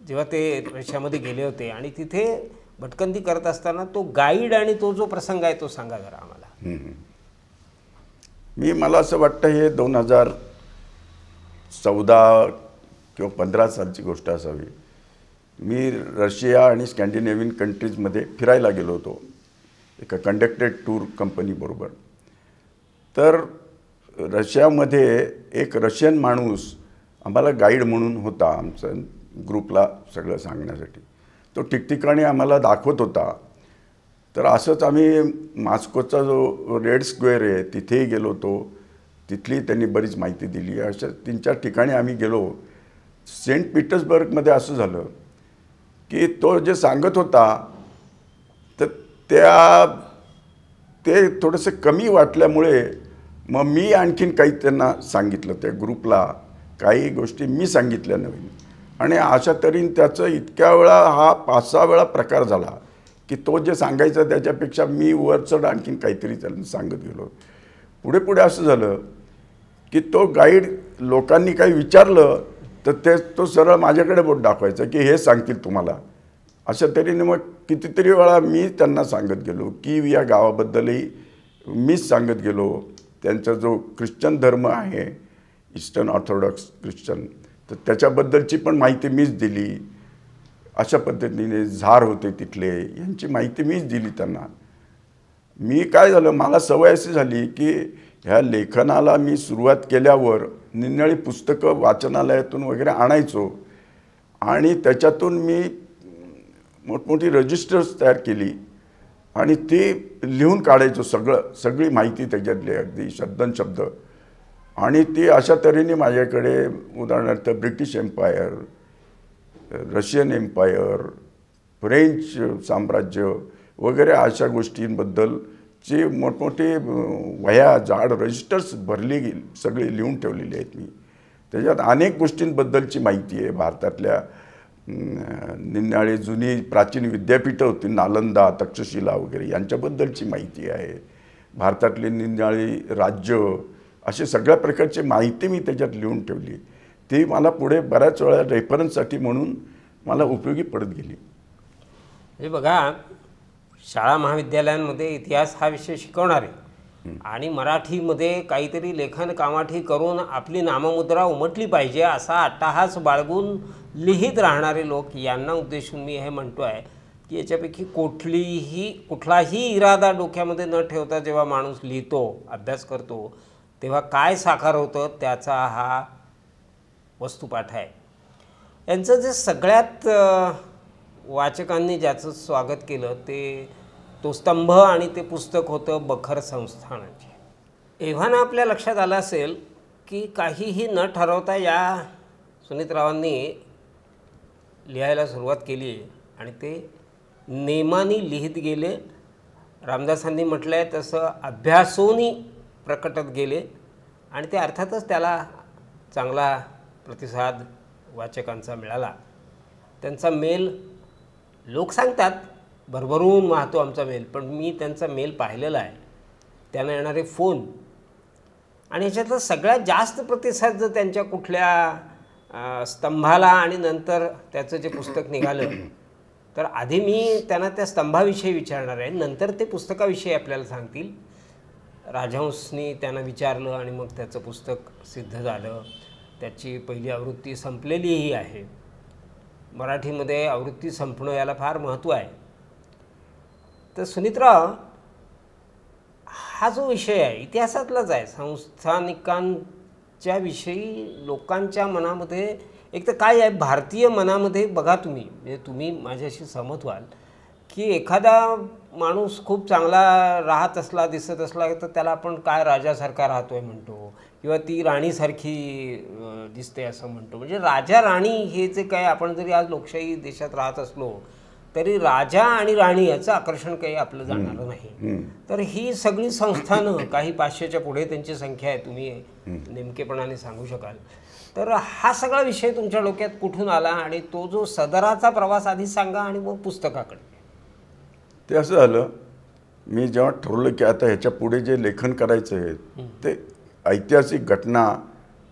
S5: जेव्हा ते रशियामध्ये गेले होते आणि तिथे भटकंती करत असताना तो गाईड आणि तो जो प्रसंग आहे तो सांगा जरा आम्हाला.
S6: मला असं वाटतं हे 2014 किंवा 15 सालची गोष्ट असावी. मी रशिया आणि स्कॅन्डिनेव्हियन कंट्रीजमध्ये फिरायला गेलो होतो एका कंडक्टेड टूर कंपनीबरोबर. तर रशियामध्ये एक रशियन माणूस आम्हाला गाईड म्हणून होता, आमचं ग्रुपला सगळं सांगण्यासाठी. तो ठिकठिकाणी आम्हाला दाखवत होता. तर असंच आम्ही मॉस्कोचा जो रेड स्क्वेअर आहे तिथेही गेलो होतो. तिथली त्यांनी बरीच माहिती दिली. अशा 3-4 ठिकाणी आम्ही गेलो. सेंट पीटर्सबर्गमध्ये असं झालं की तो जे सांगत होता तर ते थोडंसं कमी वाटल्यामुळे मग मी आणखीन काही त्यांना सांगितलं, त्या ग्रुपला काही गोष्टी मी सांगितल्या नवीन. आणि अशा तऱ्हेने त्याचं इतक्या वेळा हा 5-6 वेळा प्रकार झाला की तो जे सांगायचं त्याच्यापेक्षा मी वरचढ आणखीन काहीतरी त्यांना सांगत गेलो. पुढे पुढे असं झालं की तो गाईड लोकांनी काही विचारलं तर तो सरळ माझ्याकडे बोट दाखवायचा की हे सांगतील तुम्हाला. अशा तऱ्हेने मग कितीतरी वेळा मी त्यांना सांगत गेलो की या गावाबद्दलही मीच सांगत गेलो. त्यांचा जो ख्रिश्चन धर्म आहे, ईस्टर्न ऑर्थोडॉक्स ख्रिश्चन, तर त्याच्याबद्दलची पण माहिती मीच दिली. अशा पद्धतीने झार होते तिथले, यांची माहिती मीच दिली त्यांना. मी काय झालं, मला सवय अशी झाली की ह्या लेखनाला मी सुरुवात केल्यावर निरनिराळी पुस्तकं वाचनालयातून वगैरे आणायचो आणि त्याच्यातून मी मोठमोठी रजिस्टर्स तयार केली आणि ती लिहून काढायचो सगळी माहिती त्याच्यातली अगदी शब्द. आणि ती अशा तऱ्हेने माझ्याकडे उदाहरणार्थ British empire, Russian empire, French साम्राज्य वगैरे अशा गोष्टींबद्दलची मोठमोठे वह्या जाड रजिस्टर्स भरली गेली, सगळी लिहून ठेवलेली आहेत मी. त्याच्यात अनेक गोष्टींबद्दलची माहिती आहे. भारतातल्या निनाळी जुनी प्राचीन विद्यापीठं होती, नालंदा, तक्षशिला वगैरे, यांच्याबद्दलची माहिती आहे. भारतातली निनाळी राज्य, असे सगळ्या प्रकारची माहिती मी त्याच्यात लिहून ठेवली. ती मला पुढे बऱ्याच वेळा रेफरन्ससाठी म्हणून मला उपयोगी पडत गेली.
S5: म्हणजे बघा, शाळा महाविद्यालयांमध्ये इतिहास हा विषय शिकवणार आहे आणि मराठीमध्ये काहीतरी लेखन कामाठी करून आपली नाममुद्रा उमटली पाहिजे असा अट्टाहास बाळगून लिहित राहणारे लोक, यांना उद्देशून मी हे म्हणतो आहे की याच्यापैकी कुठलाही इरादा डोक्यामध्ये न ठेवता जेव्हा माणूस लिहितो, अभ्यास करतो, तेव्हा काय साकार होतं त्याचा हा वस्तुपाठ आहे. यांचं जे सगळ्यात वाचकांनी ज्याचं स्वागत केलं तो स्तंभ आणि ते पुस्तक होतं बखर संस्थानाचे. एव्हाना आपल्या लक्षात आलं असेल की काहीही न ठरवता या सुनीतरावांनी लिहायला सुरुवात केली आणि ते नेमाने लिहित गेले. रामदासांनी म्हटलं आहे तसं अभ्यासोनी प्रकटत गेले आणि ते अर्थातच त्याला चांगला प्रतिसाद वाचकांचा मिळाला. त्यांचा मेल, लोक सांगतात भरभरून वाहतो आमचा मेल, पण मी त्यांचा मेल पाहिलेला आहे, त्यांना येणारे फोन, आणि ह्याच्यातला सगळ्यात जास्त प्रतिसाद जर त्यांच्या कुठल्या स्तंभाला आणि नंतर त्याचं जे पुस्तक निघालं, तर आधी मी त्यांना त्या स्तंभाविषयी विचारणार आहे, नंतर ते पुस्तकाविषयी आपल्याला सांगतील. राजहंसनी त्यांना विचारलं आणि मग त्याचं पुस्तक सिद्ध झालं. त्याची पहिली आवृत्ती संपलेलीही आहे. मराठीमध्ये आवृत्ती संपणं याला फार महत्त्व आहे. तर सुनीतराव, हा जो विषय आहे इतिहासातलाच आहे, संस्थानिकांच्या विषयी लोकांच्या मनामध्ये, एक तर काय आहे भारतीय मनामध्ये, बघा तुम्ही, म्हणजे तुम्ही माझ्याशी सहमत व्हाल की एखादा माणूस खूप चांगला राहत असला, दिसत असला, तर त्याला आपण काय राजासारखा राहतोय म्हणतो, किंवा ती राणीसारखी दिसते असं म्हणतो. म्हणजे राजा राणी हे जे काय, आपण जरी आज लोकशाही देशात राहत असलो तरी राजा आणि राणी याचं आकर्षण काही आपलं जाणारं नाही. तर ही सगळी संस्थानं, काही 500च्या पुढे त्यांची संख्या आहे, तुम्ही नेमकेपणाने सांगू शकाल. तर हा सगळा विषय तुमच्या डोक्यात कुठून आला आणि तो जो सदराचा प्रवास आधी सांगा आणि मग पुस्तकाकडे.
S6: ते असं झालं, मी जेव्हा ठरवलं की आता ह्याच्या पुढे जे लेखन करायचं आहे ते ऐतिहासिक घटना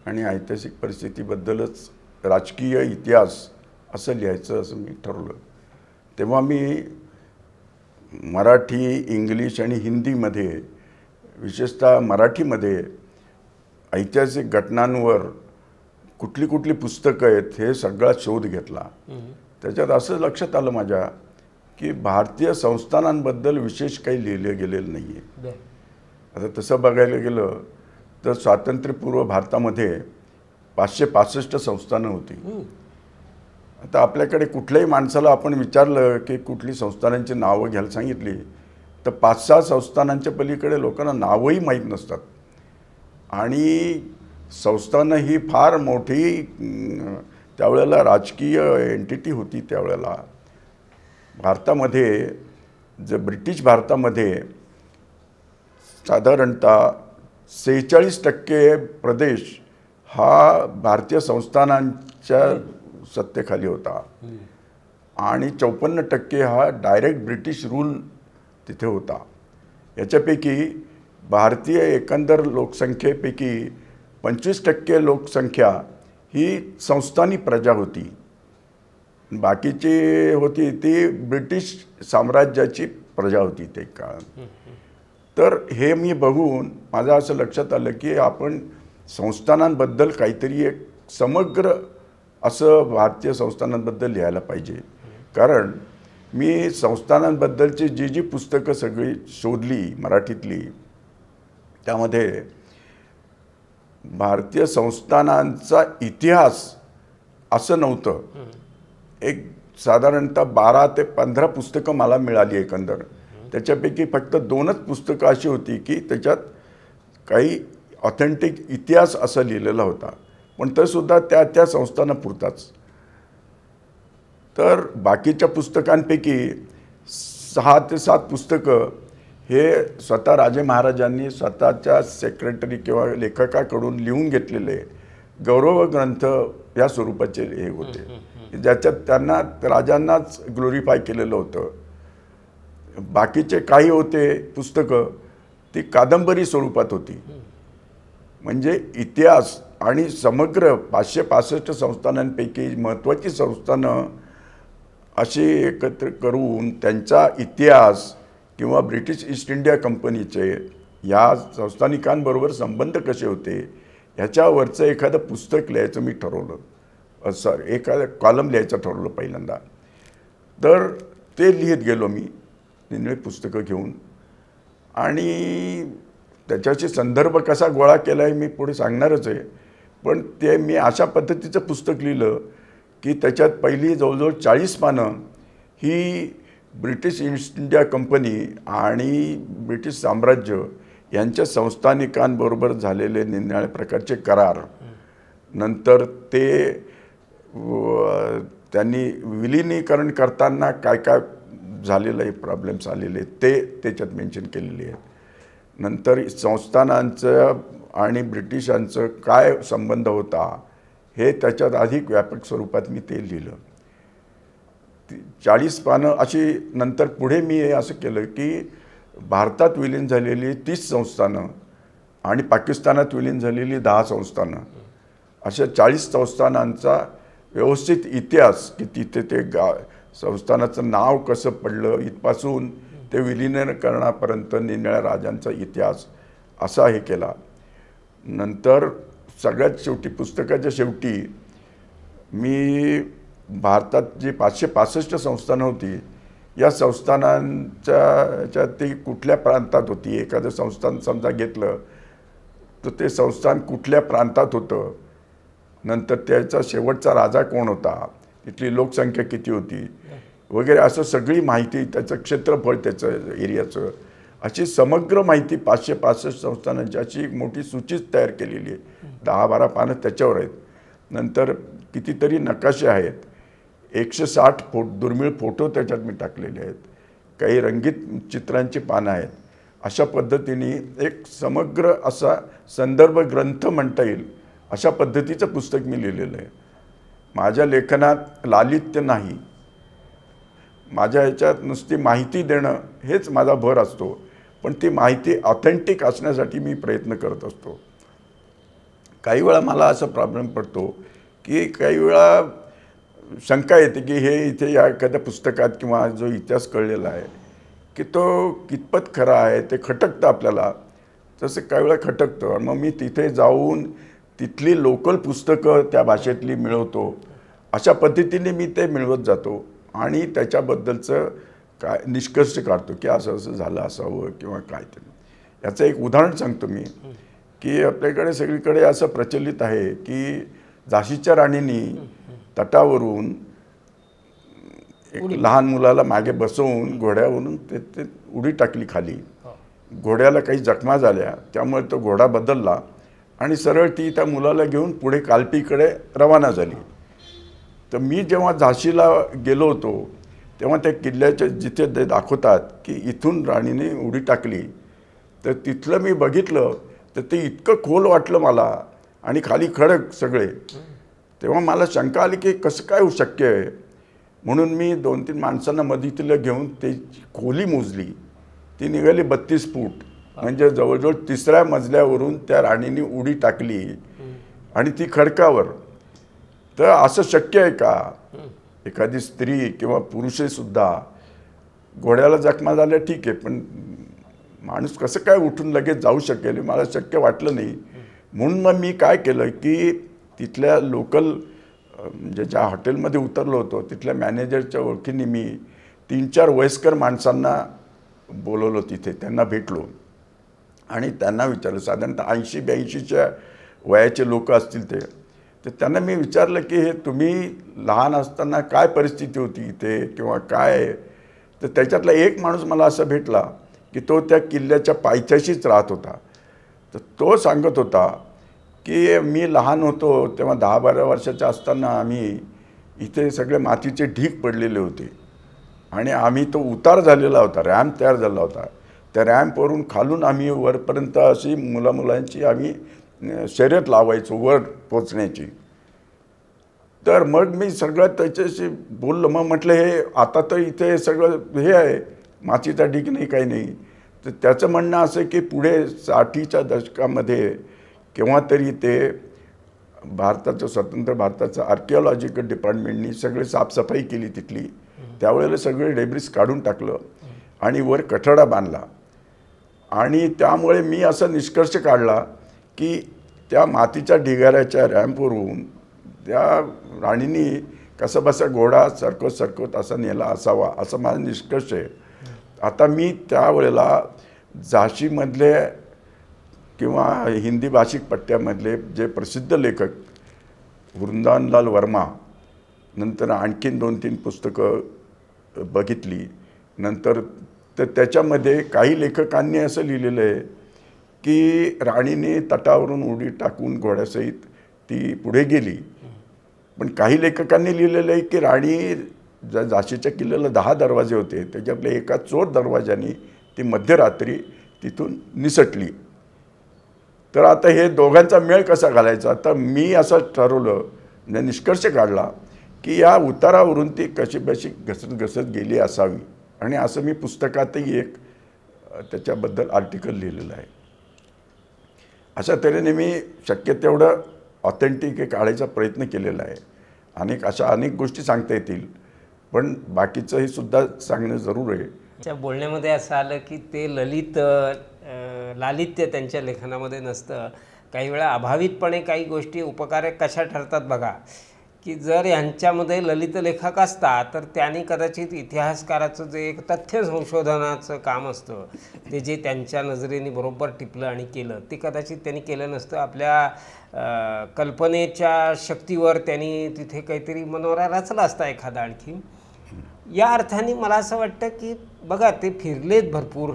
S6: आणि ऐतिहासिक परिस्थितीबद्दलच, राजकीय इतिहास असं लिहायचं असं मी ठरवलं. तेव्हा मी मराठी, इंग्लिश आणि हिंदीमध्ये, विशेषतः मराठीमध्ये ऐतिहासिक घटनांवर कुठली कुठली पुस्तकं आहेत हे सगळा शोध घेतला. त्याच्यात असं लक्षात आलं माझ्या की भारतीय संस्थानांबद्दल विशेष काही लिहिलं गेलेलं नाही आहे. आता तसं बघायला गेलं तर स्वातंत्र्यपूर्व भारतामध्ये 565 संस्थानं होती. आता आपल्याकडे कुठल्याही माणसाला आपण विचारलं की कुठली संस्थानांची नावं घ्यायला सांगितली तर 5-6 संस्थानांच्या पलीकडे लोकांना नावही माहीत नसतात. आणि संस्थानं ही फार मोठी त्यावेळेला राजकीय एंटिटी होती. त्यावेळेला भारतामध्ये, ब्रिटिश भारतामध्ये साधारणतः 46% प्रदेश हा भारतीय संस्थानांच्या सत्तेखाली होता आणि 54% हा डायरेक्ट ब्रिटिश रूल तिथे होता. याच्यापैकी भारतीय एकंदर लोकसंख्येपैकी 25% लोकसंख्या ही संस्थानी प्रजा होती. बाकीची होती ती ब्रिटिश साम्राज्याची प्रजा होती ते काळात. तर हे मी बघून माझं असं लक्षात आलं की आपण संस्थानांबद्दल काहीतरी एक समग्र असं भारतीय संस्थानांबद्दल लिहायला पाहिजे. कारण मी संस्थानांबद्दलची जी पुस्तकं सगळी शोधली मराठीतली, त्यामध्ये भारतीय संस्थानांचा इतिहास असं नव्हतं. एक साधारणतः 12 ते 15 पुस्तकं मला मिळाली एकंदर. त्याच्यापैकी फक्त 2च पुस्तकं अशी होती की त्याच्यात काही ऑथेंटिक इतिहास असं लिहिलेला होता, पण तरीसुद्धा त्या संस्थानापुरताच. तर बाकीच्या पुस्तकांपैकी 6 ते 7 पुस्तकं हे स्वतः राजे महाराजांनी स्वतःच्या सेक्रेटरी किंवा लेखकाकडून लिहून घेतलेले गौरव ग्रंथ या स्वरूपाचे हे होते, ज्याच्यात त्यांना राजांनाच ग्लोरिफाय केलेलं होतं. बाकीचे काही होते पुस्तकं ती कादंबरी स्वरूपात होती. म्हणजे इतिहास आणि समग्र 565 संस्थानांपैकी महत्त्वाची संस्थानं अशी एकत्र करून त्यांचा इतिहास किंवा ब्रिटिश ईस्ट इंडिया कंपनीचे या संस्थानिकांबरोबर संबंध कसे होते ह्याच्यावरचं एखादं पुस्तक लिहायचं मी ठरवलं. एखादं कॉलम लिहायचं ठरवलं पहिल्यांदा. तर ते लिहित गेलो मी निरनिराळी पुस्तकं घेऊन. आणि त्याच्याशी संदर्भ कसा गोळा केला आहे मी पुढे सांगणारच आहे. पण ते मी अशा पद्धतीचं पुस्तक लिहिलं की त्याच्यात पहिली जवळजवळ 40 पानं ही ब्रिटिश ईस्ट इंडिया कंपनी आणि ब्रिटिश साम्राज्य यांच्या संस्थानिकांबरोबर झालेले निरनिराळ्या प्रकारचे करार, नंतर ते त्यांनी विलिनीकरण करताना काय काय झालेलं आहे, प्रॉब्लेम्स आलेले ते त्याच्यात मेन्शन केलेले आहेत. नंतर संस्थानांचं आणि ब्रिटिशांचं काय संबंध होता हे त्याच्यात अधिक व्यापक स्वरूपात मी ते लिहिलं. 40 पानं अशी. नंतर पुढे मी हे असं केलं की भारतात विलीन झालेली 30 संस्थानं आणि पाकिस्तानात विलीन झालेली 10 संस्थानं अशा 40 संस्थानांचा व्यवस्थित इतिहास की तिथे ते संस्थानाचं नाव कसं पडलं इथपासून ते विलीनीकरणापर्यंत निरनिराळ्या राजांचा इतिहास असा हे केला. नंतर सगळ्यात शेवटी पुस्तकाच्या शेवटी मी भारतात जी 565 संस्थानं होती या संस्थानांच्या ती कुठल्या प्रांतात होती, एखादं संस्थान समजा घेतलं तर ते संस्थान कुठल्या प्रांतात होतं, नंतर त्याचा शेवटचा राजा कोण होता, तिथली लोकसंख्या किती होती वगैरे असं सगळी माहिती, त्याचं क्षेत्रफळ, त्याचं एरियाचं, अशी समग्र माहिती 565 संस्थानांची अशी एक मोठी सूचीच तयार केलेली आहे. 10-12 पानं त्याच्यावर आहेत. नंतर कितीतरी नकाशे आहेत, 160 दुर्मिळ फोटो त्याच्यात मी टाकलेले आहेत, काही रंगीत चित्रांची पानं आहेत. अशा पद्धतीने एक समग्र असा संदर्भ ग्रंथ म्हणता येईल अशा पद्धतीचं पुस्तक मी लिहिलेलं आहे. माझ्या लेखनात लालित्य नाही, माझ्या ह्याच्यात नुसती माहिती देणं हेच माझा भर असतो, पण ती माहिती ऑथेंटिक असण्यासाठी मी प्रयत्न करत असतो. काही वेळा मला असा प्रॉब्लेम पडतो की काही वेळा शंका येते की हे इथे या एखाद्या पुस्तकात किंवा जो इतिहास कळलेला आहे की तो कितपत खरा आहे, ते खटकतं आपल्याला. तसं काही वेळा खटकतं. मग मी तिथे जाऊन तिथली लोकल पुस्तकं त्या भाषेतली मिळवतो. अशा पद्धतीने मी ते मिळवत जातो आणि त्याच्याबद्दलचं काय निष्कर्ष काढतो की असं असं झालं असावं किंवा काय ते. याचं एक उदाहरण सांगतो मी की आपल्याकडे सगळीकडे असं प्रचलित आहे की झाशीच्या राणींनी तटावरून एक लहान मुलाला मागे बसवून घोड्यावरून ते उडी टाकली खाली. घोड्याला काही जखमा झाल्या, त्यामुळे तो घोडा बदलला आणि सरळ ती त्या मुलाला घेऊन पुढे कालपीकडे रवाना झाली. तर मी जेव्हा झाशीला गेलो होतो तेव्हा त्या किल्ल्याच्या जिथे ते दाखवतात की इथून राणीने उडी टाकली, तर तिथलं मी बघितलं तर ते इतकं खोल वाटलं मला आणि खाली खडक सगळे. तेव्हा मला शंका आली की कसं काय होऊ शक्य आहे. म्हणून मी 2-3 माणसांना मदतीला घेऊन ते खोली मोजली. ती निघाली 32 फूट, म्हणजे जवळजवळ 3ऱ्या मजल्यावरून त्या राणीने उडी टाकली आणि ती खडकावर. तर असं शक्य आहे का, एखादी स्त्री किंवा पुरुषसुद्धा घोड्याला जखमा झाल्या ठीक आहे, पण माणूस कसं काय उठून लगेच जाऊ शकेल, मला शक्य वाटलं नाही. म्हणून मग मी काय केलं की तिथल्या लोकल म्हणजे ज्या हॉटेलमध्ये उतरलो होतो तिथल्या मॅनेजरच्या ओळखीने मी 3-4 वयस्कर माणसांना बोलवलं तिथे. त्यांना भेटलो आणि त्यांना विचारलं, साधारणतः 80-82च्या वयाचे लोक असतील ते. तर त्यांना मी विचारलं की हे तुम्ही लहान असताना काय परिस्थिती होती इथे किंवा काय. तर त्याच्यातला एक माणूस मला असा भेटला की तो त्या किल्ल्याच्या पायथ्याशीच राहत होता. तर तो सांगत होता की मी लहान होतो तेव्हा 10-12 वर्षाच्या असताना आम्ही इथे सगळे मातीचे ढीग पडलेले होते आणि आम्ही तो उतार झालेला होता, रॅम्प तयार झाला होता. त्या रॅम्पवरून खालून आम्ही वरपर्यंत अशी मुलांची आम्ही शर्यत लावायचो वर पोचण्याची. तर मग मी सगळं त्याच्याशी बोललो. मग म्हटलं हे आता तर इथे सगळं हे आहे, मातीचा ढीग नाही काही नाही. तर त्याचं म्हणणं असं की पुढे 60च्या दशकामध्ये केव्हा तरी ते भारताचं स्वतंत्र भारताचं आर्किओलॉजिकल डिपार्टमेंटनी सगळे साफसफाई केली तिथली. त्यावेळेला सगळे डेब्रिस काढून टाकलं आणि वर कठडा बांधला. आणि त्यामुळे मी असा निष्कर्ष काढला की त्या मातीच्या ढिगाऱ्याच्या रॅम्पवरून त्या राणींनी कसं बसा घोडा सरकत असा नेला असावा असं माझा निष्कर्ष आहे. आता मी त्यावेळेला झाशीमधले किंवा हिंदी भाषिक पट्ट्यामधले जे प्रसिद्ध लेखक वृंदावनलाल वर्मा, नंतर आणखीन 2-3 पुस्तकं बघितली. नंतर तर त्याच्यामध्ये काही लेखकांनी असं लिहिलेलं आहे की राणीने तटावरून उडी टाकून घोड्यासहित ती पुढे गेली. पण काही लेखकांनी लिहिलेलं आहे की राणी झाशीच्या किल्ल्याला 10 दरवाजे होते, त्याच्यातल्या एका चोर दरवाजाने ती मध्यरात्री तिथून निसटली. तर आता हे दोघांचा मेळ कसा घालायचा. तर मी असं ठरवलं, म्हणजे निष्कर्ष काढला की या उतारावरून ती कशी घसत गेली असावी. आणि असं मी पुस्तकातही एक त्याच्याबद्दल आर्टिकल लिहिलेलं आहे. अशा तऱ्हेने मी शक्य तेवढं ऑथेंटिक काढायचा प्रयत्न केलेला आहे. अनेक गोष्टी सांगता येतील, पण बाकीचंही सुद्धा सांगणं जरूर आहे.
S5: त्या बोलण्यामध्ये असं आलं की ते लालित्य त्यांच्या लेखनामध्ये नसतं. काही वेळा अभावितपणे काही गोष्टी उपकारक कशा ठरतात बघा, की जर यांच्यामध्ये ललित लेखक असता तर त्यांनी कदाचित इतिहासकाराचं जे एक तथ्य संशोधनाचं काम असतं ते जे त्यांच्या नजरेने बरोबर टिपलं आणि केलं ते कदाचित त्यांनी केलं नसतं. आपल्या कल्पनेच्या शक्तीवर त्यांनी तिथे काहीतरी मनोरा रचला असता एखादा आणखी. या अर्थाने मला असं वाटतं की बघा ते फिरलेत भरपूर,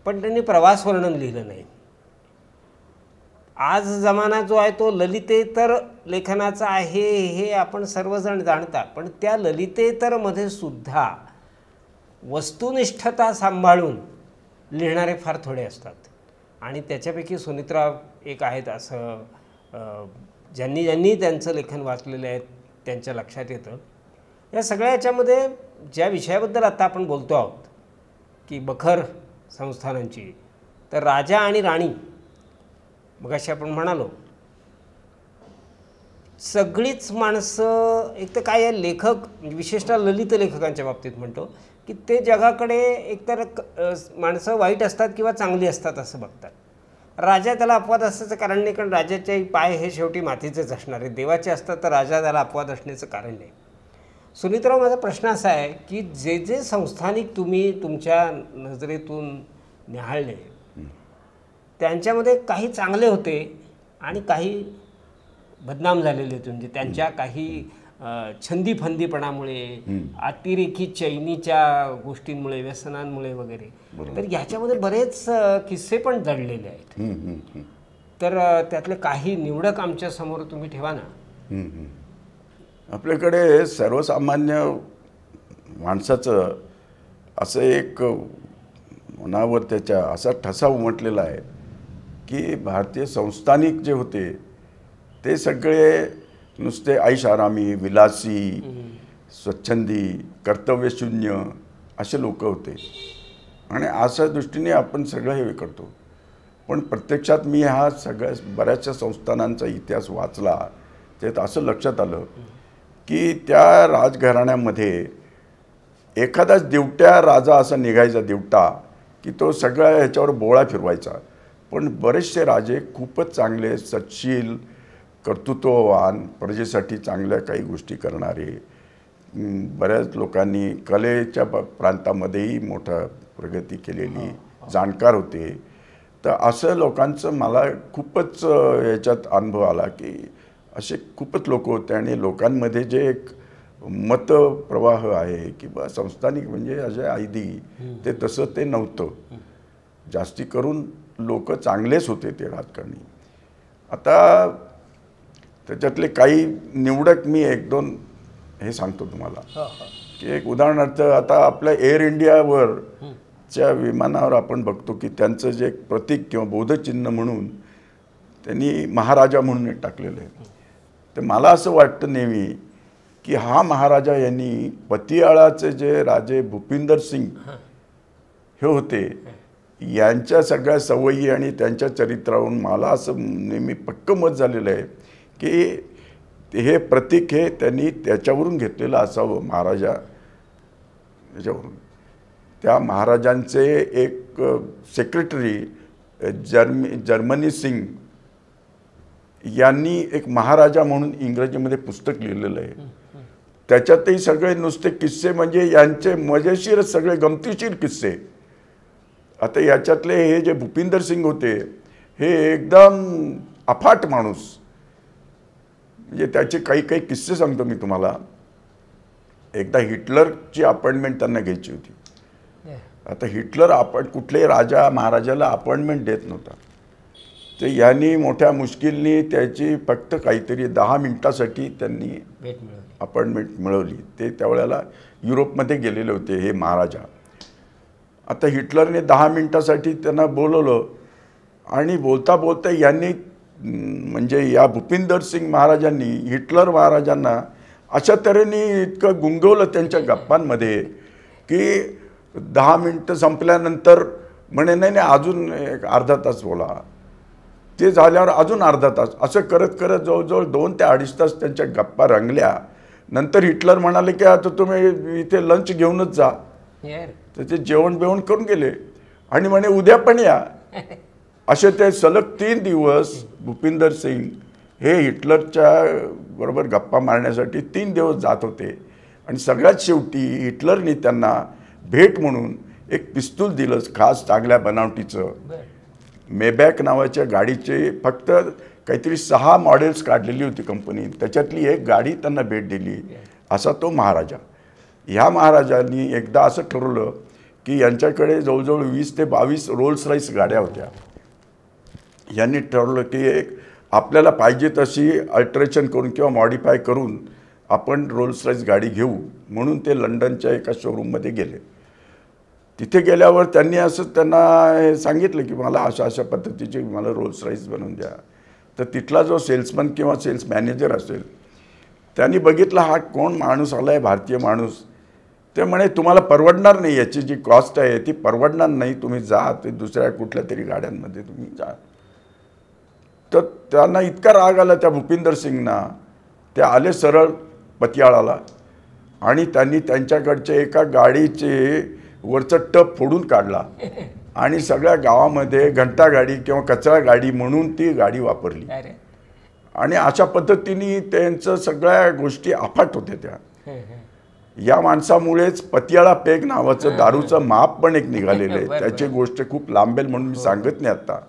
S5: पण त्यांनी प्रवास वर्णन लिहिलं नाही. आज जमाना जो आहे तो ललितेतर लेखनाचा आहे हे आपण सर्वजण जाणता, पण त्या ललितेतरमध्ये सुद्धा वस्तुनिष्ठता सांभाळून लिहिणारे फार थोडे असतात. आणि त्याच्यापैकी सुनीतराव एक आहेत असं ज्यांनी त्यांचं लेखन वाचलेलं आहे त्यांच्या लक्षात येतं. या सगळ्या याच्यामध्ये ज्या विषयाबद्दल आता आपण बोलतो आहोत की बखर संस्थानांची, तर राजा आणि राणी मग अशी आपण म्हणालो सगळीच माणसं एक तर काय आहे, लेखक विशेषतः ललित लेखकांच्या बाबतीत म्हणतो की ते जगाकडे एकतर माणसं वाईट असतात किंवा चांगली असतात असं बघतात. राजा त्याला अपवाद असण्याचं कारण नाही, कारण राजाचे पाय हे शेवटी मातीचेच असणार आहे. देवाचे असतात तर राजा त्याला अपवाद असण्याचं कारण नाही. सुनीतराव, माझा प्रश्न असा आहे की जे जे संस्थानिक तुम्ही तुमच्या नजरेतून निहाळले त्यांच्यामध्ये काही चांगले होते आणि काही बदनाम झालेले होते. म्हणजे त्यांच्या काही छंदीफंदीपणामुळे, अतिरेकी चैनीच्या गोष्टींमुळे, व्यसनांमुळे वगैरे. तर ह्याच्यामध्ये बरेच किस्से पण जडलेले आहेत. तर त्यातले काही निवडक आमच्या समोर तुम्ही ठेवा ना.
S6: आपल्याकडे सर्वसामान्य माणसाचं असं एक मनावर त्याच्या असा ठसा उमटलेला आहे की भारतीय संस्थानिक जे होते ते सगळे नुसते ऐषारामी, विलासी, स्वच्छंदी, कर्तव्यशून्य असे लोक होते. आणि अशा दृष्टीने आपण सगळं हे करतो. पण प्रत्यक्षात मी हा बऱ्याचशा संस्थानांचा इतिहास वाचला, त्यात असं लक्षात आलं की त्या राजघराण्यामध्ये एखादाच दिवट्या राजा असा निघायचा दिवटा की तो सगळ्या ह्याच्यावर बोळा फिरवायचा. पण बरेचसे राजे खूपच चांगले, सत्शील, कर्तृत्ववान, प्रजेसाठी चांगल्या काही गोष्टी करणारे, बऱ्याच लोकांनी कलेच्या प्रांतामध्येही मोठा प्रगती केलेली जाणकार होते. तर असं लोकांचं मला खूपच याच्यात अनुभव आला की असे खूपच लोक होते. आणि लोकांमध्ये जे एक मतप्रवाह आहे की बा संस्थानिक म्हणजे असे आयदी, ते तसं ते नव्हतं. जास्ती करून लोक चांगलेच होते ते राजकारणी. आता त्याच्यातले काही निवडक मी 1-2 हे सांगतो तुम्हाला की एक उदाहरणार्थ आता आपल्या एअर इंडियावरच्या विमानावर आपण बघतो की त्यांचं जे एक प्रतीक किंवा बोधचिन्ह म्हणून त्यांनी महाराजा म्हणून टाकलेलं आहे. तर मला असं वाटतं नेहमी की हा महाराजा यांनी पतियाळाचे जे राजे भूपिंदर सिंग हे होते, यांच्या सगळ्या सवयी आणि त्यांच्या चरित्रावरून मला असं नेहमी पक्क मत झालेलं आहे की हे प्रतीक हे त्यांनी त्याच्यावरून घेतलेलं असावं, महाराजा याच्यावरून. त्या महाराजांचे एक सेक्रेटरी जर्मनी सिंग यांनी एक महाराजा म्हणून इंग्रजीमध्ये पुस्तक लिहिलेलं आहे. त्याच्यातही सगळे नुसते किस्से म्हणजे यांचे मजेशीर सगळे गमतीशीर किस्से. आता याच्यातले हे जे भूपिंदर सिंग होते हे एकदम अफाट माणूस, म्हणजे त्याचे काही काही किस्से सांगतो मी तुम्हाला. एकदा हिटलरची अपॉइंटमेंट त्यांना घ्यायची होती. आता हिटलर कुठल्याही राजा महाराजाला अपॉइंटमेंट देत नव्हता. तर यांनी मोठ्या मुश्किलनी त्याची फक्त काहीतरी 10 मिनिटासाठी त्यांनी अपॉइंटमेंट मिळवली. ते त्यावेळेला युरोपमध्ये गेलेले होते हे महाराजा. आता हिटलरने 10 मिनिटासाठी त्यांना बोलवलं आणि बोलता बोलता यांनी म्हणजे या भूपिंदर सिंग महाराजांनी हिटलर महाराजांना अशा तऱ्हेने इतकं गुंगवलं त्यांच्या गप्पांमध्ये की 10 मिनिटं संपल्यानंतर म्हणे नाही नाही अजून एक अर्धा तास बोला. ते झाल्यावर अजून अर्धा तास, असं करत करत जवळजवळ 2 ते 2.5 तास त्यांच्या गप्पा रंगल्या. नंतर हिटलर म्हणाले की आता तुम्ही इथे लंच घेऊनच जा. तर ते जेवण बेवण करून गेले आणि म्हणे उद्या पण या. असे ते सलग 3 दिवस भूपिंदर सिंग हे हिटलरच्या बरोबर गप्पा मारण्यासाठी 3 दिवस जात होते. आणि सगळ्यात शेवटी हिटलरने त्यांना भेट म्हणून एक पिस्तूल दिलं, खास चांगल्या बनावटीचं. मेबॅक नावाच्या गाडीचे फक्त काहीतरी 6 मॉडेल्स काढलेली होती कंपनीने, त्याच्यातली एक गाडी त्यांना भेट दिली. असा तो महाराजा. ह्या महाराजांनी एकदा असं ठरवलं की यांच्याकडे जवळजवळ 20 ते 22 रोल्स रॉइस गाड्या होत्या. यांनी ठरवलं की एक आपल्याला पाहिजे तशी अल्ट्रेशन करून किंवा मॉडिफाय करून आपण रोल्स रॉइस गाडी घेऊ. म्हणून ते लंडनच्या एका शोरूममध्ये गेले. तिथे गेल्यावर त्यांनी असं त्यांना सांगितलं की मला अशा पद्धतीची मला रोल्स रॉइस बनवून द्या. तर तिथला जो सेल्समन किंवा सेल्स मॅनेजर असेल त्यांनी बघितलं हा कोण माणूस आला आहे, भारतीय माणूस. ते म्हणे तुम्हाला परवडणार नाही, याची जी कॉस्ट आहे ती परवडणार नाही, तुम्ही जा ते दुसऱ्या कुठल्या तरी गाड्यांमध्ये तुम्ही जा. तर त्यांना इतका राग आला त्या भूपिंदर सिंगना. ते आले सरळ पतियाळाला आणि त्यांनी त्यांच्याकडच्या एका गाडीचे वरचा टप फोडून काढला आणि सगळ्या गावामध्ये घंटा गाडी किंवा कचरा गाडी म्हणून ती गाडी वापरली. आणि अशा पद्धतीने त्यांचं सगळ्या गोष्टी अफाट होत्या त्या. या माणसामुळेच पतियाळा पेग नावाचं दारूचं माप पण एक निघालेलं आहे. त्याची गोष्ट खूप लांबेल म्हणून मी सांगत नाही आता.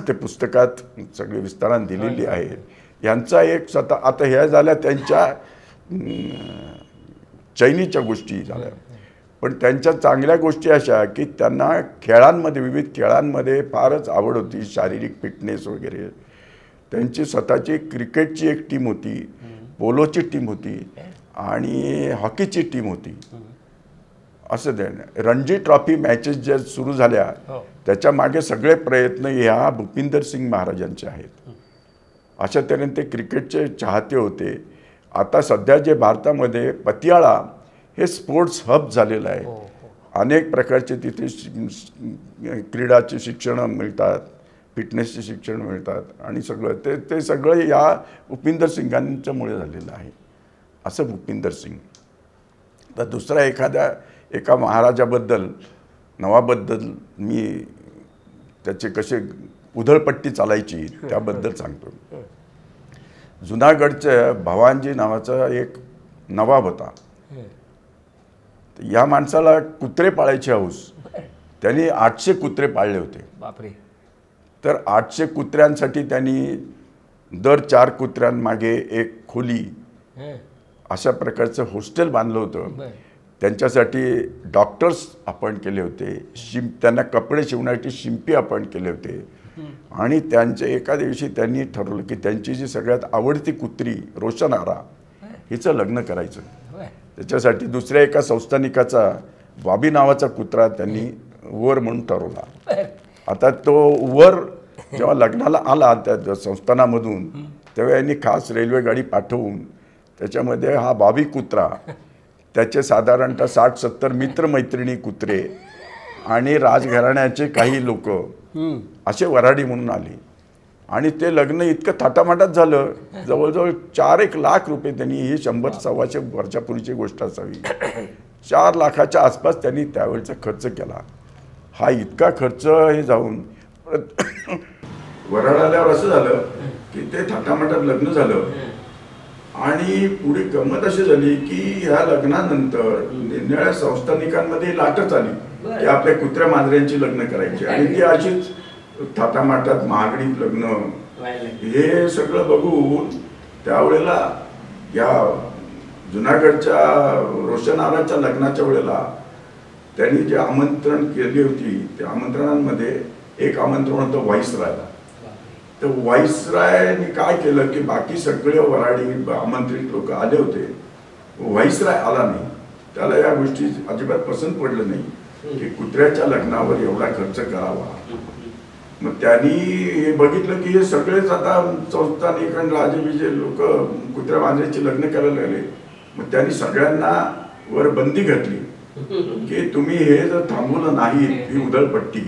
S6: ते पुस्तकात सगळे विस्ताराने दिलेली आहे. यांचा एक स्वतः आता ह्या झाल्या त्यांच्या चैनीच्या गोष्टी झाल्या. पण त्यांच्या चांगल्या गोष्टी अशा की त्यांना खेळांमध्ये विविध खेळांमध्ये फारच आवड होती, शारीरिक फिटनेस वगैरे. त्यांची स्वतःची क्रिकेटची एक टीम होती, पोलोची टीम होती आणि हॉकीची टीम होती. असं ते रणजी ट्रॉफी मॅचेस ज्या सुरू झाल्या त्याच्या मागे सगळे प्रयत्न ह्या भूपिंदर सिंग महाराजांचे आहेत. अशा तऱ्हेने ते क्रिकेटचे चाहते होते. आता सध्या जे भारतामध्ये पतियाळा हे स्पोर्ट्स हब झालेलं आहे. अनेक प्रकारचे तिथे क्रीडाचे शिक्षण मिळतात, फिटनेसचे शिक्षण मिळतात आणि सगळं ते सगळं या भूपिंदर सिंगांच्यामुळे झालेलं आहे. असं भूपिंदर सिंग. तर दुसरा एका महाराजाबद्दल नवाबद्दल मी त्याचे कसे उधळपट्टी चालायची त्याबद्दल सांगतो. जुनागडच्या भवानजी नावाचा एक नवाब होता. या माणसाला कुत्रे पाळायची हौस. त्यांनी 800 कुत्रे पाळले होते.
S5: बापरे.
S6: तर 800 कुत्र्यांसाठी त्यांनी दर 4 कुत्र्यांमागे एक खोली अशा प्रकारचं हॉस्टेल बांधलं होतं. त्यांच्यासाठी डॉक्टर्स अपॉइंट केले होते. त्यांना कपडे शिवण्यासाठी शिंपी अपॉइंट केले होते. आणि त्यांचे एका दिवशी त्यांनी ठरवलं की त्यांची जी सगळ्यात आवडती कुत्री रोशनारा हिचं लग्न करायचं. त्याच्यासाठी दुसऱ्या एका संस्थानिकाचा बॉबी नावाचा कुत्रा त्यांनी वर म्हणून ठरवला. आता तो वर जेव्हा लग्नाला आला त्या संस्थानामधून तेव्हा यांनी खास रेल्वे गाडी पाठवून त्याच्यामध्ये हा भाविक कुत्रा, त्याचे साधारणतः 60-70 मित्रमैत्रिणी कुत्रे आणि राजघराण्याचे काही लोक असे वऱ्हाडी म्हणून आले आणि ते लग्न इतकं थाटामाटात झालं. जवळजवळ 4-1 लाख रुपये त्यांनी, ही 100-125 वर्षापूर्वीची गोष्ट असावी, 4 लाखाच्या आसपास त्यांनी त्यावेळचा खर्च केला. हा इतका खर्च हे जाऊन वऱ्हाड आल्यावर असं झालं की ते थाटामाटात लग्न झालं आणि पुढे गंमत अशी झाली की ह्या लग्नानंतर निरनिराळ्या संस्थानिकांमध्ये लाटच आली की आपल्या कुत्र्या मांजऱ्यांची लग्न करायची आणि ती अशीच थाटामाटात महागडीत लग्न. हे सगळं बघून त्यावेळेला या जुनागडच्या रोशनाराच्या लग्नाच्या वेळेला त्यांनी जे आमंत्रण केली होती त्या आमंत्रणांमध्ये एक आमंत्रण होतं व्हाईसरायला. तर व्हाईसरायने काय केलं की बाकी सगळे वऱ्हाडी आमंत्रित लोक आले होते, व्हाईसराय आला नाही. त्याला या गोष्टी अजिबात पसंत पडलं नाही की कुत्र्याच्या लग्नावर एवढा खर्च करावा. मग त्यांनी हे बघितलं की हे सगळेच आता संस्थानिक आणि राजेविजे लोक कुत्र्या मांजऱ्याची लग्न करायला लागले. मग त्यांनी सगळ्यांना वर बंदी घातली की तुम्ही हे जर थांबवलं नाही ही उधळपट्टी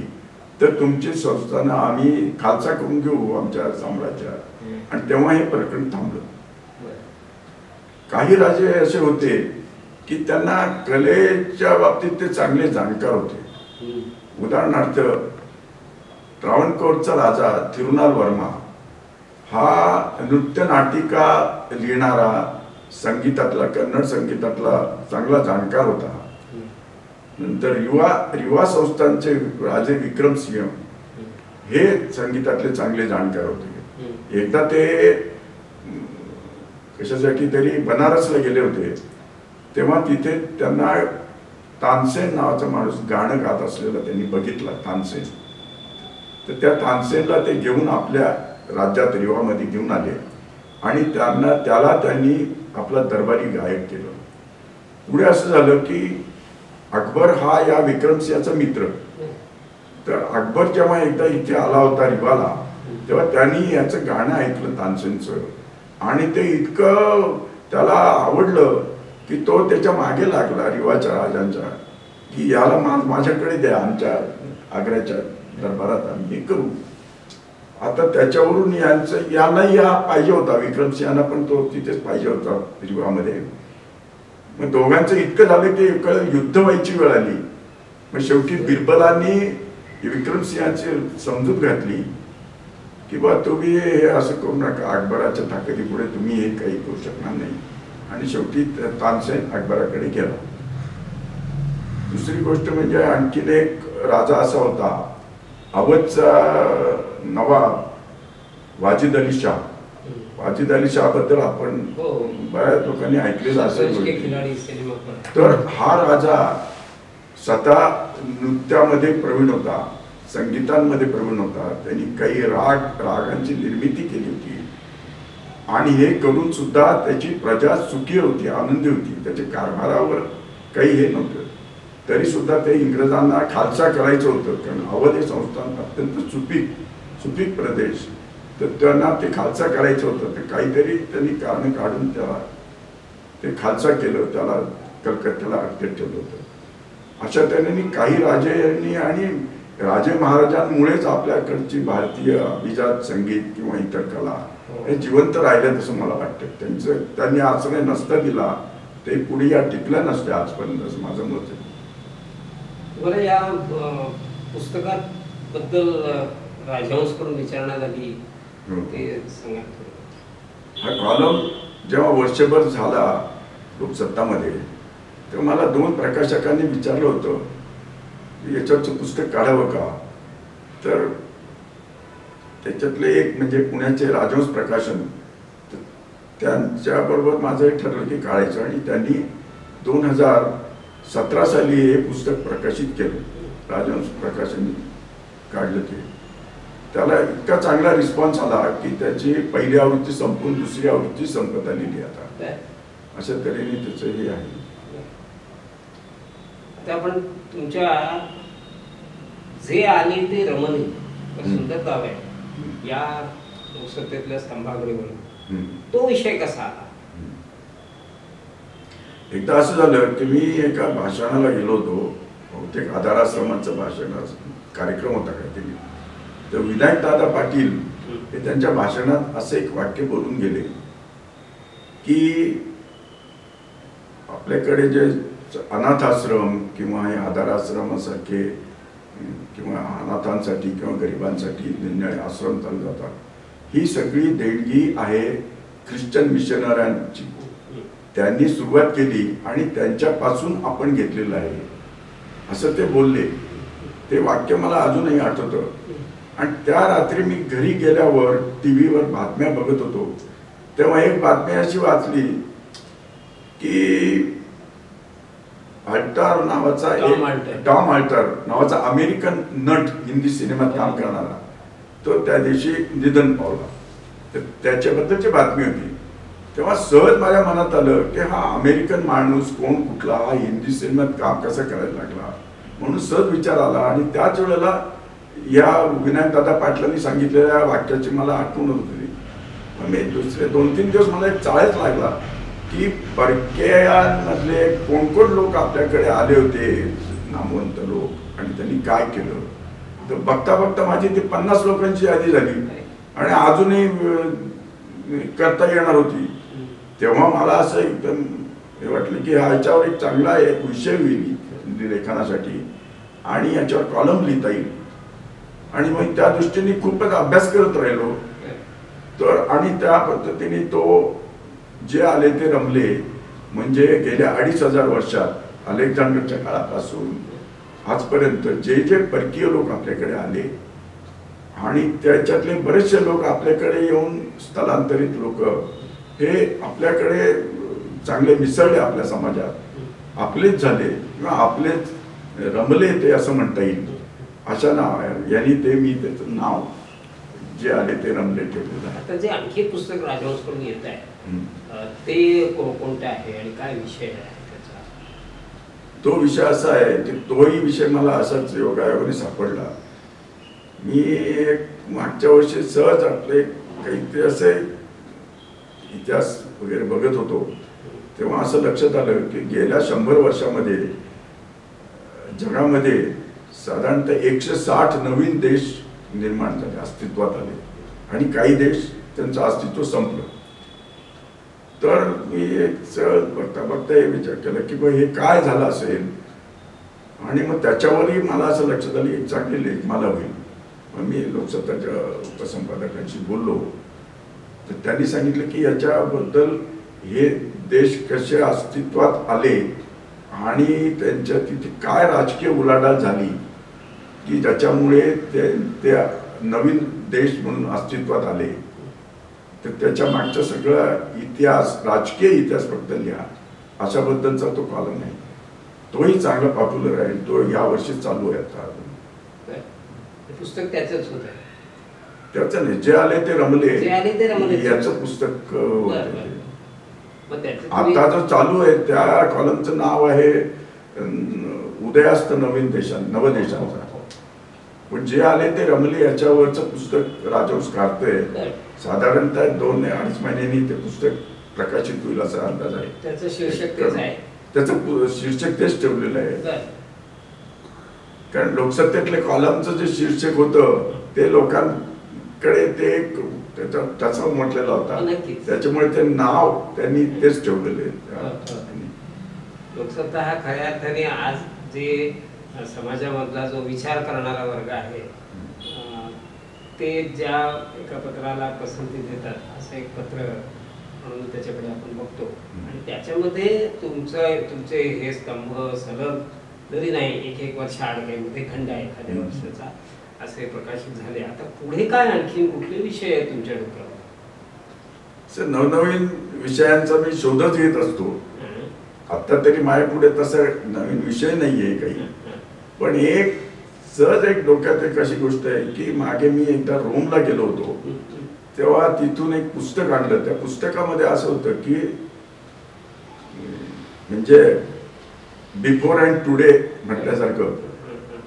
S6: तर तुमची संस्थान आम्ही खालसा करून घेऊ आमच्या साम्राज्यात. आणि तेव्हा हे प्रकरण थांबलं. काही राजे असे होते की त्यांना कलेच्या बाबतीत ते चांगले जाणकार होते. उदाहरणार्थ त्रावणकोरचा राजा थिरुनाल वर्मा हा नृत्य नाटिका लिहिणारा, संगीतातला, कन्नड संगीतातला चांगला जाणकार होता. नंतर युवा संस्थांचे राजे विक्रमसिंह हे संगीतातले चांगले जाणकार होते. एकदा ते कशासाठी तरी बनारसला गेले होते तेव्हा तिथे त्यांना तानसेन नावाचा माणूस गाणं गात असलेला त्यांनी बघितला. तानसेन, तर त्या तानसेनला ते घेऊन आपल्या राज्यात रिवामध्ये घेऊन आले आणि त्याला त्यांनी आपला दरबारी गायक केलं. पुढे असं झालं की अकबर हा या विक्रमसिंहाचा मित्र. तर अकबर जेव्हा एकदा इथे आला होता रिवाला तेव्हा त्यांनी याचं गाणं ऐकलं तानसेनचं आणि ते इतकं त्याला आवडलं की तो त्याच्या मागे लागला रिवाच्या राजांच्या की याला माझ्याकडे द्या, आमच्या आग्र्याच्या दरबारात आम्ही हे करू. आता त्याच्यावरून यांनाही हा पाहिजे होता, विक्रमसिंहांना पण तो तिथेच पाहिजे होता रिवामध्ये. मग दोघांचं इतकं झालं की युद्ध व्हायची वेळ आली. मग शेवटी बिरबलांनी विक्रमसिंहाची समजूत घातली की बा तुम्ही हे असं करू नका, अकबराच्या ताकदीपुढे तुम्ही हे काही करू शकणार नाही. आणि शेवटी तानसेन अकबराकडे गेला. दुसरी गोष्ट म्हणजे आणखीन एक राजा असा होता, अवधचा नवाब वाजिद अली शाह. वाजिद अली शाह बद्दल आपण बऱ्याच लोकांनी ऐकलेलं असेल. तर हा राजा स्वतः नृत्यामध्ये प्रवीण होता, संगीतांमध्ये प्रवीण होता. त्यांनी काही रागांची निर्मिती केली होती आणि हे करून सुद्धा त्याची प्रजा सुखी होती, आनंदी होती. त्याच्या कारभारावर काही हे नव्हतं. तरी सुद्धा ते इंग्रजांना खालसा करायचं होतं कारण अवध हे संस्थान अत्यंत सुपीक प्रदेश. तर त्यांना ते खालसा करायचं होतं. तर काहीतरी त्यांनी कारण काढून त्याला ते खालसा केलं, त्याला कलकत्त्याला अटकेत ठेवलं होतं. अशा तऱ्हेने काही राजेंनी आणि राजे महाराजांमुळेच आपल्याकडची भारतीय अभिजात संगीत किंवा इतर कला हे जिवंत राहिल्यात असं मला वाटतं. त्यांनी आश्रय नसता दिला ते पुढे या टिकल्या नसत्या आजपर्यंत असं माझं मत आहे.
S5: मला या पुस्तकात बद्दल राजहंसकडून विचारण्यात आली ते सांगा.
S6: हा कॉलम जेव्हा वर्षभर झाला लोकसत्तामध्ये तेव्हा मला 2 प्रकाशकांनी विचारलं होतं की याच्यावरचं पुस्तक काढावं का. तर त्याच्यातले एक म्हणजे पुण्याचे राजहंस प्रकाशन, त्यांच्याबरोबर माझं एक ठरलं की काढायचं आणि त्यांनी 2017 साली हे पुस्तक प्रकाशित केलं. राजहंस प्रकाशनने काढलं ते. त्याला इतका चांगला रिस्पॉन्स आला की त्याची पहिली आवृत्ती संपून दुसरी आवृत्ती संपत आलेली आता. अशा तऱ्हेने त्याचं हे आहे.
S5: आता आपण तुमच्या जे आली ते रमणी सुंदर गाव आहे या लोकसत्तेतल्या स्तंभाकडे वळून तो विषय कसा आला?
S6: एकदा असं झालं की मी एका भाषणाला गेलो होतो, बहुतेक आधार आश्रमाचं भाषण कार्यक्रम होता काहीतरी. तर विनायकदादा पाटील हे त्यांच्या भाषणात असं एक वाक्य बोलून गेले की आपल्याकडे जे अनाथ आश्रम किंवा हे आधार आश्रमासारखे किंवा अनाथांसाठी किंवा गरिबांसाठी निरनिराळे आश्रम चालू जातात, ही सगळी देणगी आहे ख्रिश्चन मिशनऱ्यांची. त्यांनी सुरुवात केली आणि त्यांच्यापासून आपण घेतलेलं आहे, असं ते बोलले. ते वाक्य मला अजूनही आठवतं. आणि त्या रात्री मी घरी गेल्यावर टी व्हीवर बातम्या बघत होतो, तेव्हा एक बातमी अशी वाचली की अल्टर नावाचा टॉम अल्टर नावाचा अमेरिकन नट, हिंदी सिनेमात काम करणारा, तो त्या दिवशी निधन पावला. तर त्याच्याबद्दलची बातमी होती. तेव्हा सहज माझ्या मनात आलं की हा अमेरिकन माणूस कोण, कुठला, हा हिंदी सिनेमात काम कसं करायला लागला, म्हणून सहज विचार आला. आणि त्याच वेळेला या विनायकदादा पाटलांनी सांगितलेल्या वाक्याची मला आठवण होती. मी दुसरे 2-3 दिवस मला एक चाळच लागला की परकेयांमधले कोण कोण लोक आपल्याकडे आले होते, नामवंत लोक, आणि त्यांनी काय केलं. तर बघता बघता माझी ती 50 लोकांची यादी झाली आणि अजूनही करता येणार होती. तेव्हा मला असं एकदम हे वाटलं की ह्याच्यावर एक चांगला एक विषय होईल लेखनासाठी आणि याच्यावर कॉलम लिहिता येईल. आणि मग त्या दृष्टीने खूपच अभ्यास करत राहिलो. तर आणि त्या पद्धतीने तो जे आले ते रमले, म्हणजे गेल्या 2500 वर्षात अलेक्झांडरच्या काळापासून आजपर्यंत जे जे परकीय लोक आपल्याकडे आले आणि त्याच्यातले बरेचसे लोक आपल्याकडे येऊन स्थलांतरित लोक हे आपल्याकडे चांगले मिसळले, आपल्या समाजात आपलेच झाले किंवा आपलेच रमले, ते असं म्हणता येईल. अशा नाव आहे यांनी ते मी त्याचं नाव जे आले ते रमले ठेवलेलं आहे.
S5: आता जे आणखी पुस्तक राजहंसकडून येत आहे ते कोणतं आहे आणि काय विषय आहे त्याचा?
S6: तो विषय असा आहे की तोही विषय मला असाच योगायोगाने सापडला. मी मागच्या वर्षी सहज आपले काहीतरी असे इतिहास वगैरे बघत होतो, तेव्हा असं लक्षात आलं की गेल्या 100 वर्षामध्ये जगामध्ये साधारणतः 160 नवीन देश निर्माण झाले, अस्तित्वात आले, आणि काही देश त्यांचं अस्तित्व संपलं. तर मी एक सहज बघता बघता हे विचार केला की बा हे काय झालं असेल, आणि मग त्याच्यावरही मला असं लक्षात आलं एक चांगली लेखमाला होईल. मग मी लोकसत्ताच्या उपसंपादकांशी बोललो, तर त्यांनी सांगितलं की याच्याबद्दल हे देश कसे अस्तित्वात आले आणि त्यांच्या तिथे काय राजकीय उलाढाल झाली की ज्याच्यामुळे ते नवीन देश म्हणून अस्तित्वात आले. तर त्याच्या मागचा सगळा इतिहास, राजकीय इतिहास फक्त लिहा, अशाबद्दलचा तो कॉलम आहे. तोही चांगला पॉप्युलर आहे. तो यावर्षी चालू आहे. आता
S5: पुस्तक त्याचंच होत आहे.
S6: त्याचं नाही, जे आले ते रमले याचं पुस्तक. आता जो चालू आहे त्या कॉलमचं नाव आहे उदयास्त नवीन नवदेशांचा. पण जे आले ते रमले याच्यावरचं पुस्तक राजहंस काढतोय. साधारणतः 2 ते 2.5 महिन्यांनी ते पुस्तक प्रकाशित होईल असा अंदाज आहे.
S5: त्याचं शीर्षक तेच आहे.
S6: त्याचं शीर्षक तेच ठेवलेलं आहे. कारण लोकसत्तेतले कॉलमचं जे शीर्षक होतं ते लोकांकडे ते त्याचा म्हटलेला होता, त्याच्यामुळे ते नाव त्यांनी तेच ठेवलेले.
S5: लोकसत्ता हा खऱ्या अर्थाने आज जे समाजामधला जो विचार करणारा वर्ग आहे ते ज्या एका पत्राला पसंती देतात असं एक पत्र म्हणून त्याच्याकडे आपण बघतो. आणि त्याच्यामध्ये तुमचे हे स्तंभ सलग जरी नाही, एक वर्ष आड काही मध्ये खंड आहे एखाद्या वर्षाचा, असे प्रकाशित झाले. आता पुढे काय आणखी कुठले विषय आहेत तुमच्या डोक्यावर?
S6: नवनवीन विषयांचा मी शोधच घेत असतो. आता तरी माझ्या पुढे तसा नवीन विषय नाहीये काही. पण एक सहज एक डोक्यात एक अशी गोष्ट आहे की मागे मी एकदा रोमला गेलो होतो, तेव्हा तिथून एक पुस्तक आणलं. त्या पुस्तकामध्ये असं होतं की म्हणजे बिफोर अँड टुडे म्हटल्यासारखं,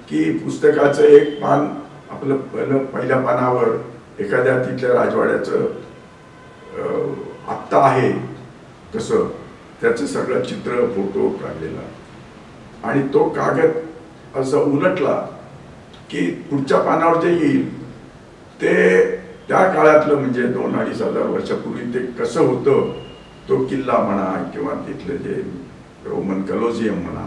S6: की पुस्तकाचं एक पान आपलं पहिल्या पानावर एखाद्या तिथल्या राजवाड्याचं आत्ता आहे तसं त्याचं सगळं चित्र फोटो काढलेला आणि तो कागद असं उलटला की पुढच्या पानावर जे येईल ते त्या काळातलं म्हणजे 2-2,500 वर्षापूर्वी ते कसं होतं, तो किल्ला म्हणा किंवा तिथले जे रोमन कलोजियम म्हणा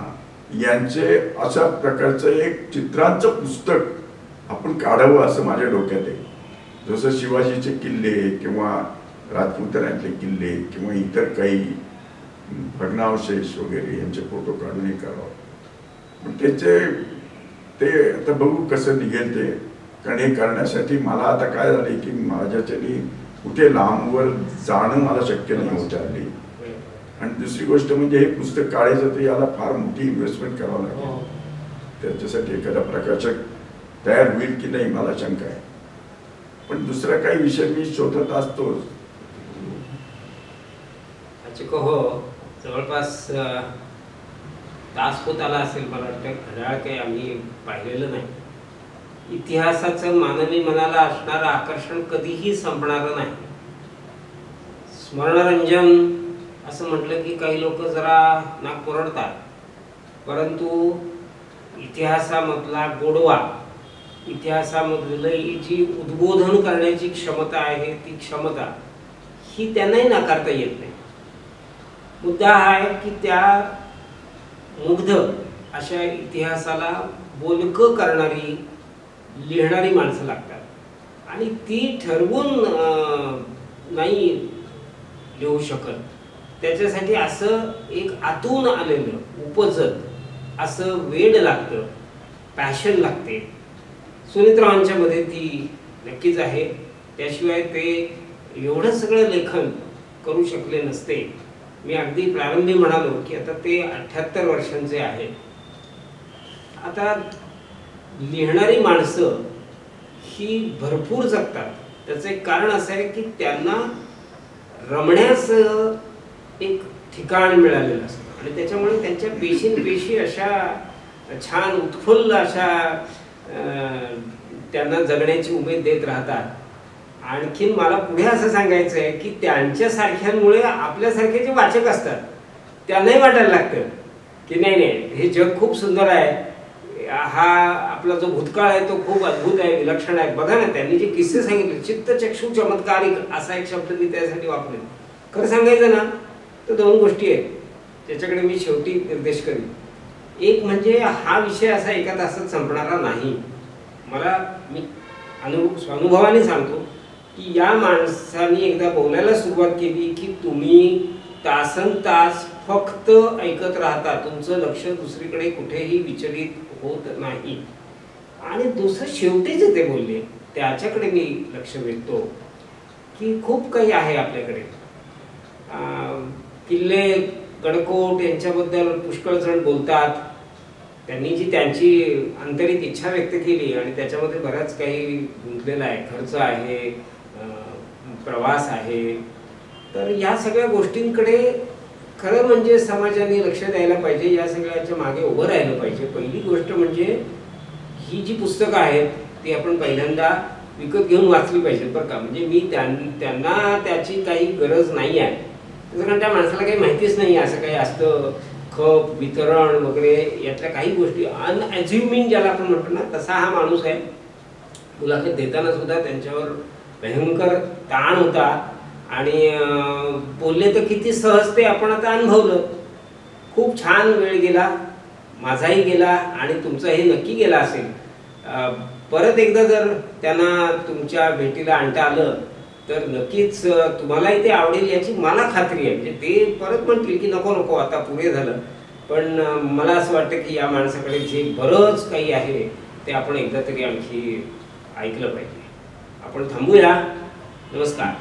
S6: यांचे अशा प्रकारचं एक चित्रांचं पुस्तक आपण काढावं असं माझ्या डोक्यात आहे. जसं शिवाजीचे किल्ले किंवा राजपुतांतले किल्ले किंवा इतर काही भग्नावशेष वगैरे यांचे फोटो काढून हे करावं. पण ते आता बघू कसं निघेल ते, कारण हे करण्यासाठी मला आता काय झाले की माझ्याच्यानी कुठे लांबवर जाणं मला शक्य नाही होत आली. आणि दुसरी गोष्ट म्हणजे हे पुस्तक काढायचं तर याला फार मोठी इन्व्हेस्टमेंट करावं लागेल. त्याच्यासाठी एखादा प्रकाशक तयार होईल की नाही मला शंका आहे. पण दुसरा काही विषय मी शोधत असतोच.
S5: हो, जवळपास तास होत आला असेल मला वाटतं. घड्याळ काही आम्ही पाहिलेलं नाही. इतिहासाचं मानवी मनाला असणारं आकर्षण कधीही संपणारं नाही. स्मरणरंजन असं म्हटलं की काही लोक जरा नाक पुरडतात, परंतु इतिहासामधला गोडवा, इतिहासामधली जी उद्बोधन करण्याची क्षमता आहे ती क्षमता ही त्यांनाही नाकारता येत नाही. मुद्दा हा आहे की त्या मुग्ध अशा इतिहासाला बोलकं करणारी लिहिणारी माणसं लागतात आणि ती ठरवून नाही लिहू शकत. त्याच्यासाठी असं एक आतून आलेलं उपजत असं वेड लागतं, पॅशन लागते. सुनीतरावांच्या मध्ये ती नक्कीच आहे. त्याशिवाय ते एवढं सगळं लेखन करू शकले नसते. मी अगदी प्रारंभी म्हणालो की आता ते 78 वर्षांचे आहेत. आता लिहिणारी माणसं ही भरपूर जगतात. त्याचं एक कारण असं आहे की त्यांना रमण्याचं एक ठिकाण मिळालेलं असतं आणि त्याच्यामुळे त्यांच्या पेशी अशा छान उत्फुल्ल अशा त्यांना जगण्याची उमेद देत राहतात. आणखीन मला पुढे असं सांगायचं आहे की त्यांच्यासारख्यांमुळे आपल्यासारखे जे वाचक असतात त्यांनाही वाटायला लागतं की नाही हे जग खूप सुंदर आहे, हा आपला जो भूतकाळ आहे तो खूप अद्भुत आहे, विलक्षण आहे. बघा ना, त्यांनी जे किस्से सांगितले, चित्तचक्षु चमत्कारिक असा एक शब्द मी त्यासाठी वापरेन. खरं सांगायचं ना तर 2 गोष्टी आहेत त्याच्याकडे मी शेवटी निर्देश करेन. एक म्हणजे हा विषय असा एका तासात संपणारा नाही. मी अनुभवाने सांगतो की या माणसाने एकदा बोलायला सुरुवात केली की तुम्ही तासनतास फक्त ऐकत राहता, तुमचं लक्ष दुसरीकडे कुठेही विचलित होत नाही. आणि दुसरं शेवटीच ते बोलले त्याच्याकडे मी लक्ष वेधतो की खूप काही आहे आपल्याकडे. किल्ले गडकोट यांच्याबद्दल पुष्कळ जण बोलतात. त्यांनी जी त्यांची आंतरिक इच्छा व्यक्त केली आणि त्याच्यामध्ये बराच काही गुंतलेला आहे, खर्च आहे, प्रवास आहे. तर या सगळ्या गोष्टींकडे खरं म्हणजे समाजाने लक्ष द्यायला पाहिजे. या सगळ्याच्या मागे उभं राहिलं पाहिजे. पहिली गोष्ट म्हणजे ही जी पुस्तकं आहेत ती आपण पहिल्यांदा विकत घेऊन वाचली पाहिजे बरं का. म्हणजे मी त्यांना त्याची काही गरज नाही आहे, कारण त्या माणसाला काही माहितीच नाही असं काही असतं. खप वितरण वगैरे यातल्या काही गोष्टी अनअझ्युमिंग ज्याला आपण म्हणतो ना, तसा हा माणूस आहे. मुलाखत देताना सुद्धा त्यांच्यावर भयंकर ताण होता आणि बोलले तर किती सहज ते आपण आता अनुभवलं. खूप छान वेळ गेला, माझाही गेला आणि तुमचाही नक्की गेला असेल. परत एकदा जर त्यांना तुमच्या भेटीला आणता आलं तर नक्कीच तुम्हालाही ते आवडेल याची मला खात्री आहे. म्हणजे ते परत म्हणतील की नको आता पुरे झालं. पण मला असं वाटतं की या माणसाकडे जे बरंच काही आहे ते आपण एकदा तरी आणखी ऐकलं पाहिजे. आपण थांबूया. नमस्कार.